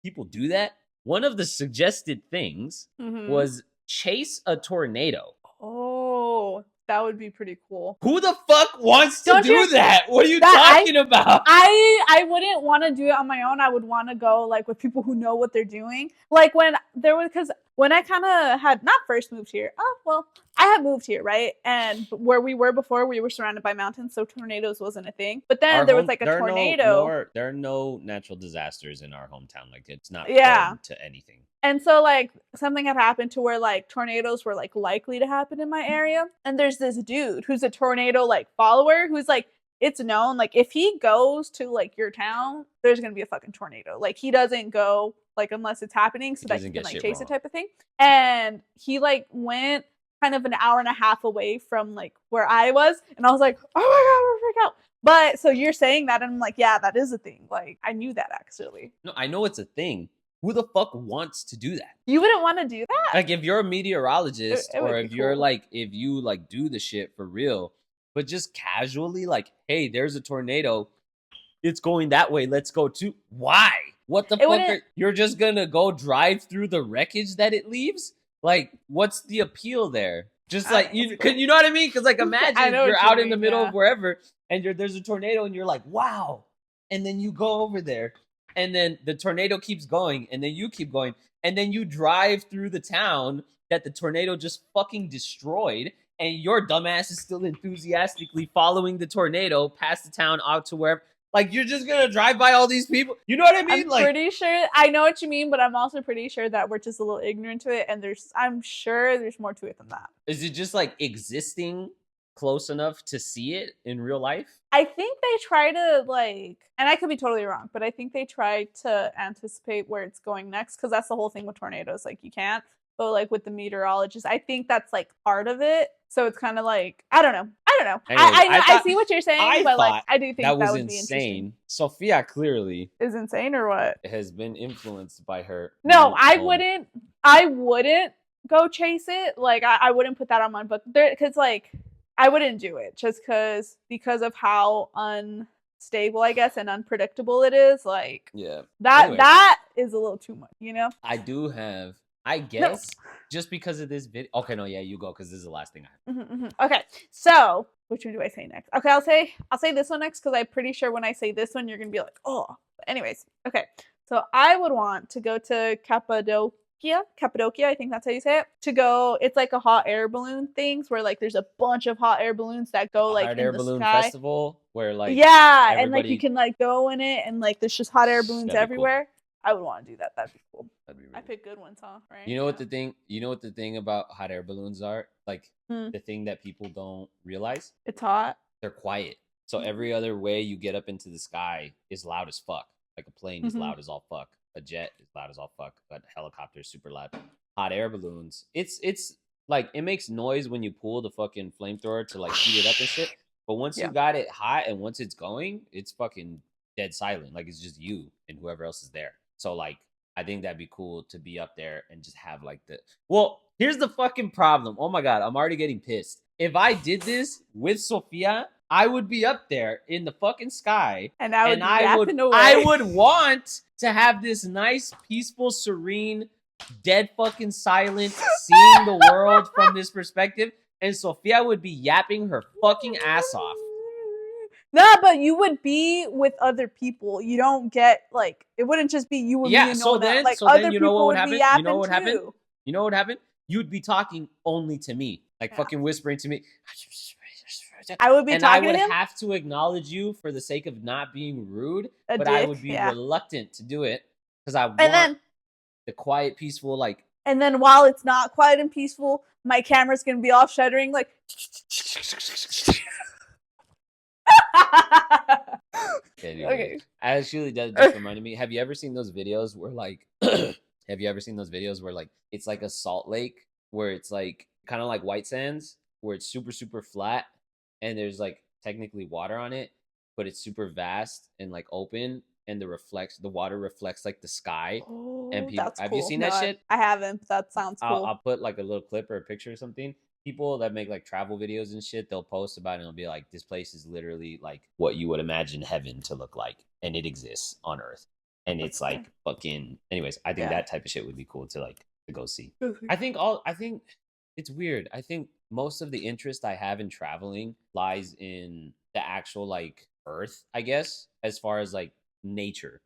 People do that? One of the suggested things was chase a tornado. Oh, that would be pretty cool. Who the fuck wants to do that? What are you talking about? I wouldn't want to do it on my own. I would want to go like with people who know what they're doing. Like when I kind of had not first moved here. Oh, well, I had moved here, right? And where we were before, we were surrounded by mountains, so tornadoes wasn't a thing. But then there was like a tornado. There are no natural disasters in our hometown. Like it's not prone to anything. And so like something had happened to where like tornadoes were like likely to happen in my area. And there's this dude who's a tornado like follower who's like, it's known like if he goes to like your town, there's gonna be a fucking tornado. Like he doesn't go like unless it's happening so that he can like chase it type of thing. And he like went kind of an hour and a half away from like where I was, and I was like, oh my god, we're freak out. But so you're saying that, and I'm like, yeah, that is a thing. Like I knew that actually. No, I know it's a thing. Who the fuck wants to do that? You wouldn't want to do that. Like if you're a meteorologist or if you're like if you like do the shit for real, but just casually like, hey, there's a tornado. It's going that way. Let's go too. Why? What the fuck? You're just gonna go drive through the wreckage that it leaves? Like, what's the appeal there? Just like you know what I mean? Because like imagine you're out in the middle of wherever and there's a tornado and you're like, wow. And then you go over there. And then the tornado keeps going, and then you keep going, and then you drive through the town that the tornado just fucking destroyed, and your dumbass is still enthusiastically following the tornado past the town out to wherever. Like, you're just gonna drive by all these people? You know what I mean? I'm pretty sure, I know what you mean, but I'm also pretty sure that we're just a little ignorant to it, and I'm sure there's more to it than that. Is it just, like, existing close enough to see it in real life? I think they try to like, and I could be totally wrong, but I think they try to anticipate where it's going next because that's the whole thing with tornadoes. Like you can't, but like with the meteorologist, I think that's like part of it. So it's kind of like I don't know. Anyways, I see what you're saying, but like I do think that would be insane. Sophia clearly is insane, or what? Has been influenced by her. No, I wouldn't go chase it. Like I wouldn't put that on my book because like. I wouldn't do it just because of how unstable, I guess, and unpredictable it is. Like, that is a little too much, you know? I do have, I guess, just because of this video. Okay, no, yeah, you go because this is the last thing I have. Okay, so which one do I say next? Okay, I'll say this one next because I'm pretty sure when I say this one, you're gonna be like, oh. But anyways, okay, so I would want to go to Cappadocia, I think that's how you say it. To go, it's like a hot air balloon things where like there's a bunch of hot air balloons that go like in the balloon sky. Festival where like and like you can like go in it and like there's just hot air balloons everywhere. Cool. I would want to do that. That'd be cool. That'd be really I pick good ones, huh? Right. You know what the thing about hot air balloons are? Like the thing that people don't realize? It's hot. They're quiet. So every other way you get up into the sky is loud as fuck. Like a plane is loud as all fuck. A jet is loud as all fuck, but a helicopter is super loud. Hot air balloons, it's like it makes noise when you pull the fucking flamethrower to like heat it up and shit. But once you got it hot and once it's going, it's fucking dead silent. Like it's just you and whoever else is there. So like I think that'd be cool to be up there and just have like the. Well, here's the fucking problem. Oh my god, I'm already getting pissed. If I did this with Sophia, I would be up there in the fucking sky, and I would want to have this nice, peaceful, serene, dead fucking silent, seeing the world from this perspective, and Sophia would be yapping her fucking ass off. No, but you would be with other people. You don't get like it wouldn't just be you and me and no one else. Like other you know what people would would be happen? You know yapping what would happen? too. You know what would happen? You'd be talking only to me, like Yeah. fucking whispering to me. I would be and talking I would to him. have to acknowledge you for the sake of not being rude, A but I dick, would be yeah. reluctant to do it because I want And then the quiet, peaceful, like. and then while it's not quiet and peaceful, my camera's gonna be off shuddering like. Anyway, Okay. actually, that just reminded me. Have you ever seen those videos where like? Have you ever seen those videos where like it's like a salt lake where it's like kind of like white sands where it's super super flat and there's like technically water on it, but it's super vast and like open and the water reflects like the sky. Oh, And people, that's have cool. you seen No, that shit? I haven't. But that sounds cool. I'll put like a little clip or a picture or something. People that make like travel videos and shit, they'll post about it and it'll be like, this place is literally like what you would imagine heaven to look like, and it exists on Earth. And it's like fucking. Anyways, I think that type of shit would be cool to like to go see. I think it's weird. I think most of the interest I have in traveling lies in the actual like Earth, I guess, as far as like nature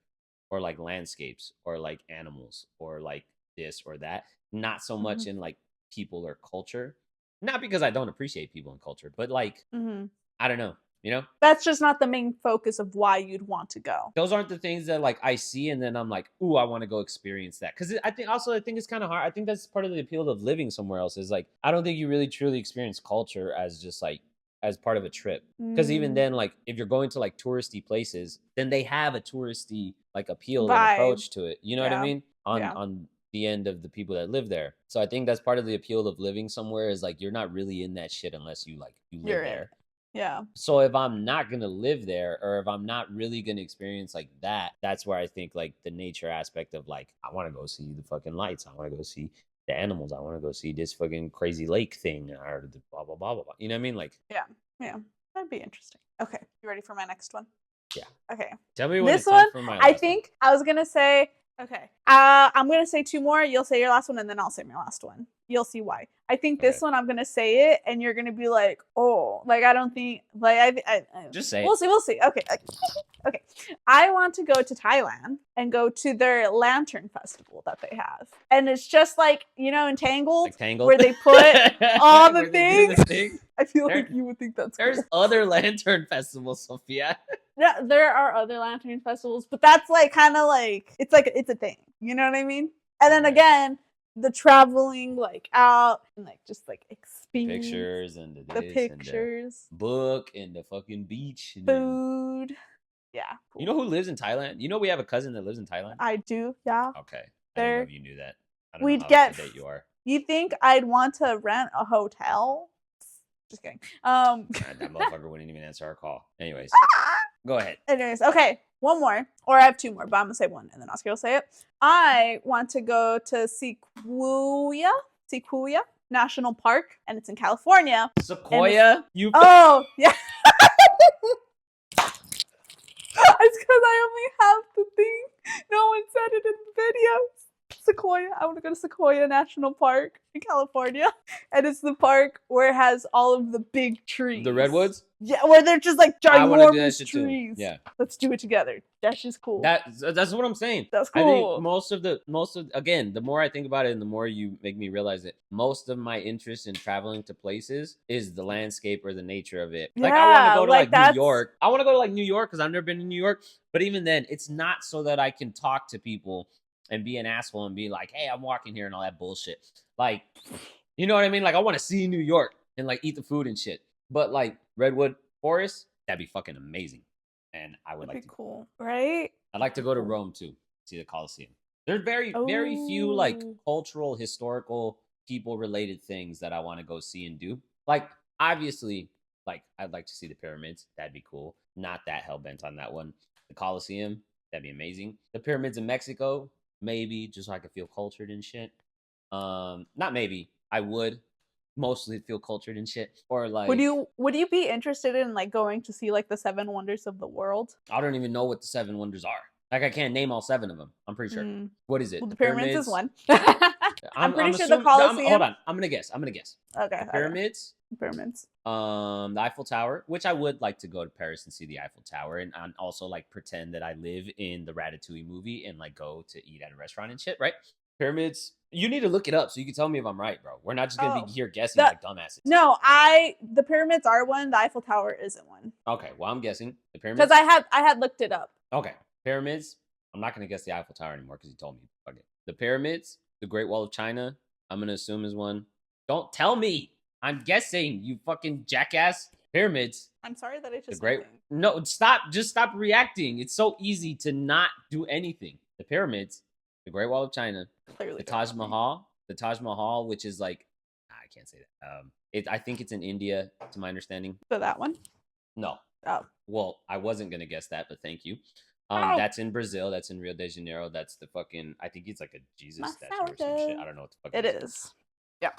or like landscapes or like animals or like this or that. Not so much in like people or culture. Not because I don't appreciate people and culture, but like I don't know, you know? That's just not the main focus of why you'd want to go. Those aren't the things that like I see and then I'm like, ooh, I want to go experience that. Because I think it's kind of hard. I think that's part of the appeal of living somewhere else is like I don't think you really truly experience culture as just like as part of a trip. Because even then, like if you're going to like touristy places, then they have a touristy like appeal and approach to it. You know what I mean? On the end of the people that live there. So I think that's part of the appeal of living somewhere is like you're not really in that shit unless you live there. Yeah. So if I'm not going to live there or if I'm not really going to experience like that, that's where I think like the nature aspect of like, I want to go see the fucking lights. I want to go see the animals. I want to go see this fucking crazy lake thing or the blah, blah, blah, blah, blah. You know what I mean? Like, yeah. That'd be interesting. Okay. You ready for my next one? Yeah. Okay. Tell me when this it's time one, for my I last think I was going to say, okay. I'm going to say two more. You'll say your last one and then I'll say my last one. You'll see why. I think this one I'm gonna say it, and you're gonna be like, "Oh, like I don't think like I just say we'll see. Okay, okay. I want to go to Thailand and go to their lantern festival that they have, and it's just like Entangled, where they put all the things. I feel like you would think that's there's cool. other lantern festivals, Sophia. Yeah, there are other lantern festivals, but that's like kind of like it's a thing. You know what I mean? And then again, the traveling like out and like just like experience pictures and the pictures, and the book and the fucking beach, and food. Yeah. Cool. You know who lives in Thailand? You know we have a cousin that lives in Thailand. I do. Yeah. Okay. I didn't know if you knew that. I don't we'd know how get. up to date you are. You think I'd want to rent a hotel? Just kidding. That motherfucker wouldn't even answer our call. Anyways, go ahead. Anyways, okay. One more, or I have two more, but I'm gonna say one, and then Oscar will say it. I want to go to Sequoia National Park, and it's in California. Sequoia? Oh, yeah. It's because I only have the thing. No one said it in the videos. Sequoia. I want to go to Sequoia National Park in California. And it's the park where it has all of the big trees. The redwoods? Yeah, where they're just like ginormous trees. Yeah. Let's do it together. That's just cool. That's what I'm saying. That's cool. I think most of again, the more I think about it and the more you make me realize it, most of my interest in traveling to places is the landscape or the nature of it. Like I want to go to like New York. I want to go to like New York because I've never been to New York. But even then, it's not so that I can talk to people and be an asshole and be like, hey, I'm walking here and all that bullshit. Like, you know what I mean? Like I want to see New York and like eat the food and shit. But like Redwood Forest, that'd be fucking amazing. And I would like to. Cool, right? I'd like to go to Rome too, see the Colosseum. There's very few like cultural, historical, people related things that I want to go see and do. Like obviously, like I'd like to see the pyramids. That'd be cool. Not that hell bent on that one. The Colosseum, that'd be amazing. The pyramids in Mexico, maybe just so I could feel cultured and shit. Not maybe. I would mostly feel cultured and shit. Or like, would you be interested in like going to see like the 7 wonders of the world? I don't even know what the 7 wonders are. Like I can't name all 7 of them. I'm pretty sure. What is it? Well, the pyramids is one. I'm pretty sure the Colosseum. Hold on. I'm gonna guess. Okay. Pyramids. Pyramids. The Eiffel Tower, which I would like to go to Paris and see the Eiffel Tower, and also like pretend that I live in the Ratatouille movie and like go to eat at a restaurant and shit, right? Pyramids. You need to look it up so you can tell me if I'm right, bro. We're not just gonna be here guessing like dumbasses. No, the pyramids are one. The Eiffel Tower isn't one. Okay, well I'm guessing the pyramids because I had looked it up. Okay, pyramids. I'm not gonna guess the Eiffel Tower anymore because you told me. Fuck it. The pyramids, the Great Wall of China. I'm gonna assume is one. Don't tell me. I'm guessing, you fucking jackass. Pyramids. I'm sorry that I just No, stop. Just stop reacting. It's so easy to not do anything. The pyramids, the Great Wall of China, clearly the Taj Mahal, which is like, I can't say that. I think it's in India, to my understanding. So that one? No. Oh. Well, I wasn't gonna guess that, but thank you. That's in Brazil. That's in Rio de Janeiro. That's the fucking. I think it's like a Jesus statue or some shit. I don't know what the fuck it is. Yeah.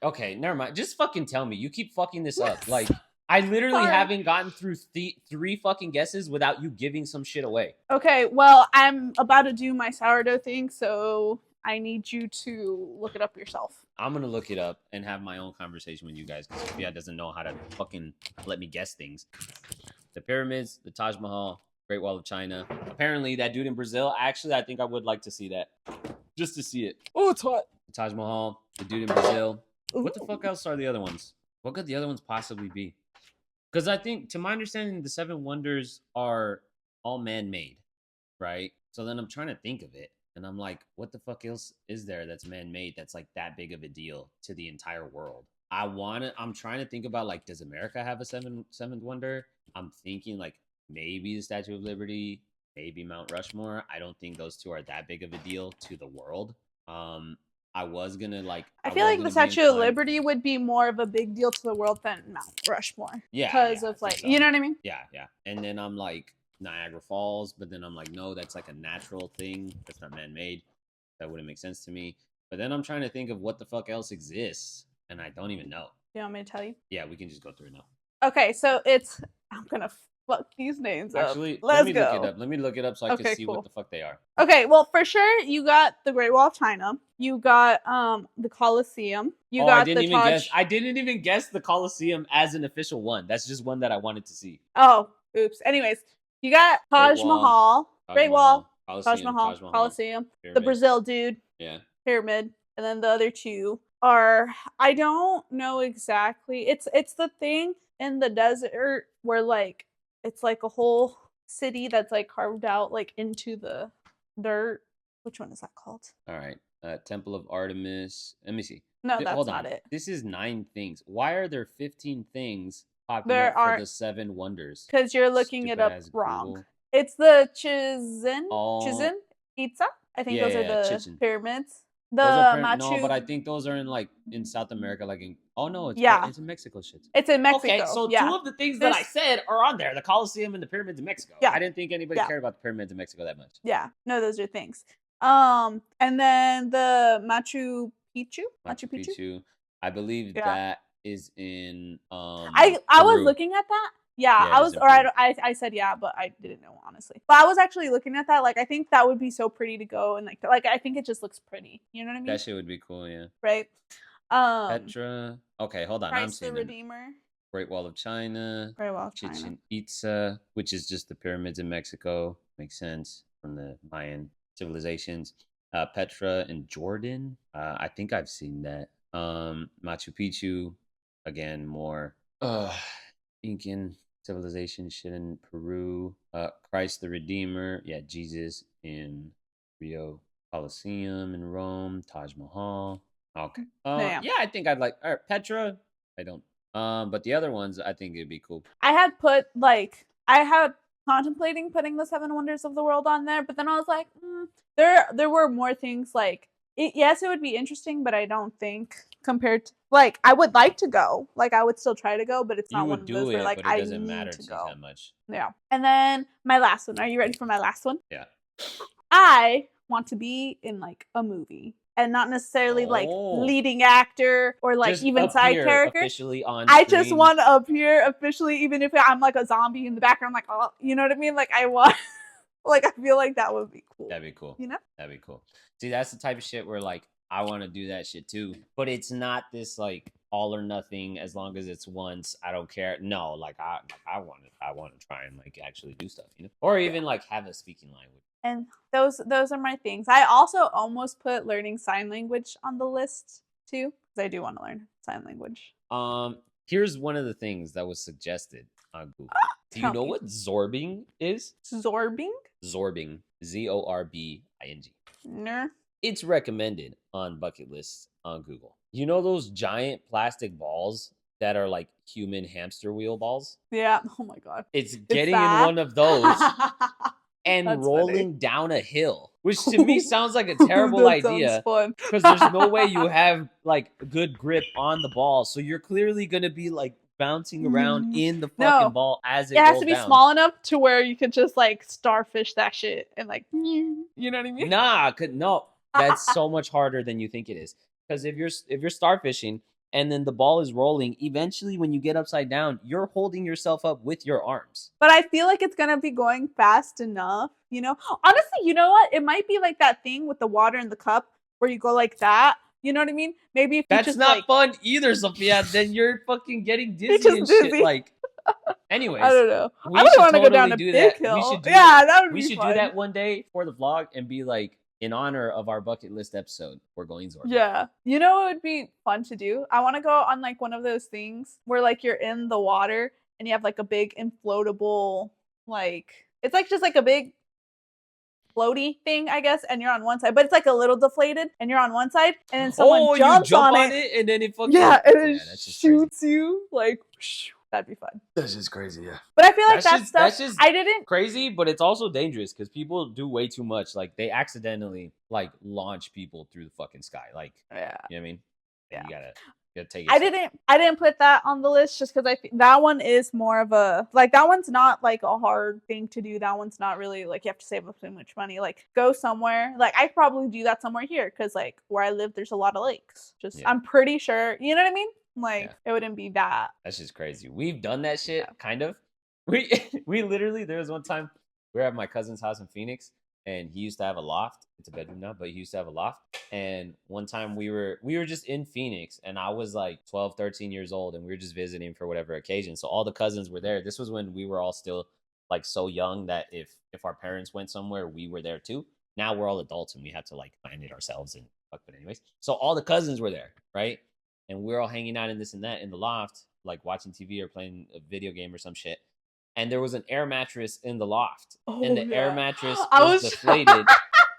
Okay, never mind. Just fucking tell me. You keep fucking this up. Like, I literally haven't gotten through three fucking guesses without you giving some shit away. Okay, well, I'm about to do my sourdough thing, so I need you to look it up yourself. I'm gonna look it up and have my own conversation with you guys because Sophia doesn't know how to fucking let me guess things. The pyramids, the Taj Mahal, Great Wall of China. Apparently, that dude in Brazil. Actually, I think I would like to see that. Just to see it. Oh, it's hot. The Taj Mahal, the dude in Brazil. What the fuck else are the other ones? What could the other ones possibly be? Because I think, to my understanding, the Seven Wonders are all man-made, right? So then I'm trying to think of it, and I'm like, what the fuck else is there that's man-made that's like that big of a deal to the entire world? I'm trying to think about, like, does America have a seventh wonder? I'm thinking like maybe the Statue of Liberty, maybe Mount Rushmore. I don't think those two are that big of a deal to the world. I was gonna like. I feel like the Statue of Liberty would be more of a big deal to the world than Mount Rushmore. Yeah, because of like, you know what I mean? Yeah. And then I'm like Niagara Falls, but then I'm like, no, that's like a natural thing. That's not man-made. That wouldn't make sense to me. But then I'm trying to think of what the fuck else exists, and I don't even know. You want me to tell you? Yeah, we can just go through it now. Okay, so I'm gonna fuck these names up. Actually, let me look it up. Let me look it up so I can see what the fuck they are. Okay, well, for sure, you got the Great Wall of China. You got the Colosseum. I didn't even guess the Colosseum as an official one. That's just one that I wanted to see. Oh, oops. Anyways, you got Taj Mahal, Great Wall, Taj Mahal, Colosseum, Pyramid. The Brazil dude, Pyramid, and then the other two are, I don't know exactly. It's the thing in the desert where like it's like a whole city that's like carved out like into the dirt. Which one is that called? All right. Temple of Artemis. Let me see. No, that's not it. This is 9 things. Why are there 15 things popping up for the 7 wonders? Because you're looking it up wrong. Google. It's the Chichen Itza. I think those are the pyramids. The Machu. No, but I think those are in South America, like in. Oh no, it's in Mexico. Shit. It's in Mexico. Okay, so 2 of the things that I said are on there: the Colosseum and the pyramids in Mexico. Yeah, I didn't think anybody cared about the pyramids in Mexico that much. Yeah, no, those are things. And then the Machu Picchu. I believe that is in. I was looking at that. Yeah, I was, or I said yeah, but I didn't know honestly. But I was actually looking at that. Like, I think that would be so pretty to go and like I think it just looks pretty. You know what I mean? That shit would be cool, yeah. Right. Petra. Okay, hold on. Christ I'm seeing the Redeemer. Great Wall of China. Great Wall of China. Chichen Itza, which is just the pyramids in Mexico. Makes sense from the Mayan civilizations. Petra in Jordan. I think I've seen that. Machu Picchu, again, more Incan civilization shit in Peru. Christ the Redeemer. Yeah, Jesus in Rio. Colosseum in Rome. Taj Mahal. Okay. Yeah, I think I'd like. All right, Petra. I don't. But the other ones, I think it'd be cool. I had contemplating putting the 7 wonders of the world on there, but then I was like, there were more things like. Yes, it would be interesting, but I don't think compared to like I would like to go. Like I would still try to go, but it's not one of those where like I need to go that much. Yeah. And then my last one. Are you ready for my last one? Yeah. I want to be in like a movie. And not necessarily like leading actor or like just even side character. Officially on I just want to appear officially, even if I'm like a zombie in the background. Like, oh, you know what I mean? Like I want. Like, I feel like that would be cool. That'd be cool. You know? That'd be cool. See, that's the type of shit where like I want to do that shit too, but it's not this like all or nothing. As long as it's once, I don't care. No, like I want to try and like actually do stuff, you know, or even like have a speaking language. And those are my things. I also almost put learning sign language on the list too, because I do want to learn sign language. Here's one of the things that was suggested on Google. Do you know what zorbing is? Zorbing? Zorbing. Zorbing. No. It's recommended on bucket lists on Google. You know those giant plastic balls that are like human hamster wheel balls? Yeah. Oh my god. It's getting in one of those and That's rolling funny. down a hill, which to me sounds like a terrible idea because there's no way you have like good grip on the ball. So you're clearly going to be like bouncing around in the fucking ball as it has to be down. Small enough to where you could just like starfish that shit and like, you know what I mean? No, that's so much harder than you think it is. Because if you're starfishing and then the ball is rolling, eventually when you get upside down, you're holding yourself up with your arms. But I feel like it's gonna be going fast enough, you know? Honestly, you know what? It might be like that thing with the water in the cup where you go like that. You know what I mean? Maybe if that's you just not like, fun either, Sophia. Then you're fucking getting dizzy and shit. Like, anyways, I don't know. We I would want to totally go down a do big that. hill. We should do that would be We should fun. do that one day for the vlog and be like, in honor of our bucket list episode, we're going zorbing. Yeah. You know what would be fun to do? I want to go on like one of those things where like you're in the water and you have like a big inflatable, like, it's like just like a big floaty thing, I guess, and you're on one side, but it's like a little deflated and you're on one side and then someone jumps you jump on it and then it fucking and it shoots you like, that'd be fun. That's just crazy, yeah. But I feel like that's just I didn't crazy, but it's also dangerous because people do way too much. Like they accidentally like launch people through the fucking sky. Like, yeah, you know what I mean? Yeah. You gotta take it. I didn't put that on the list just because I think that one is more of a like that one's not like a hard thing to do. That one's not really like you have to save up too much money. Like go somewhere. Like I'd probably do that somewhere here because like where I live there's a lot of lakes. I'm pretty sure you know what I mean? Like it wouldn't be that. That's just crazy. We've done that shit kind of. We literally there was one time we were at my cousin's house in Phoenix and he used to have a loft. It's a bedroom now, but he used to have a loft. And one time we were just in Phoenix and I was like 12, 13 years old and we were just visiting for whatever occasion. So all the cousins were there. This was when we were all still like so young that if our parents went somewhere, we were there too. Now we're all adults and we have to like plan it ourselves and fuck. But anyways, so all the cousins were there, right? And we're all hanging out in this and that in the loft, like watching TV or playing a video game or some shit. And there was an air mattress in the loft. And the air mattress was deflated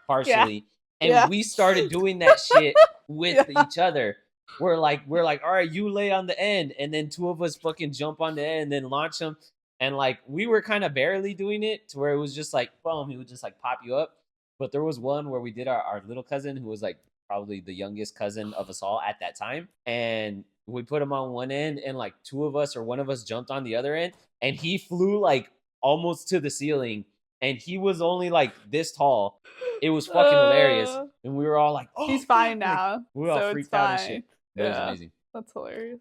partially. And we started doing that shit with each other. We're like, all right, you lay on the end. And then two of us fucking jump on the end and then launch them. And like, we were kind of barely doing it to where it was just like, boom, he would just like pop you up. But there was one where we did our little cousin who was like probably the youngest cousin of us all at that time. And we put him on one end and like two of us or one of us jumped on the other end and he flew like almost to the ceiling and he was only like this tall. It was fucking hilarious. And we were all like, oh, he's fine now. We were all freaked out and shit. It was amazing. That's hilarious.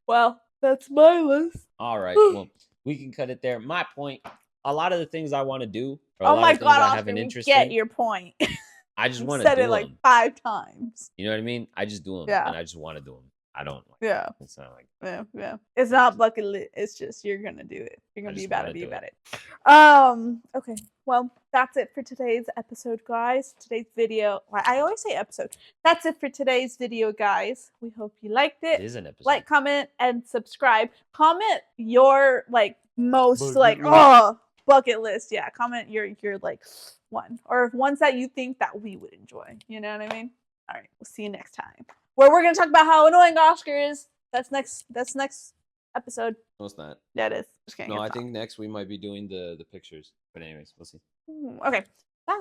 Well, that's my list. All right. Well, we can cut it there. My point, a lot of the things I want to do, or a lot of things I have an interest in. Get your point. I just want to do them. Said it like 5 times. You know what I mean? I just do them. And I just want to do them. I don't like it. It's not like yeah. It's not bucket list. It's just you're gonna do it. You're gonna be about it. Okay. Well, that's it for today's episode, guys. Today's video. I always say episode. That's it for today's video, guys. We hope you liked it. It is an episode. Like, comment, and subscribe. Comment your like most bucket list. Yeah. Comment your like one or ones that you think that we would enjoy. You know what I mean? All right. We'll see you next time. Where we're gonna talk about how annoying Oscar is. That's next episode. No, it's not. Yeah, it is. Just kidding. No, I think next we might be doing the pictures. But anyways, we'll see. Okay. Bye.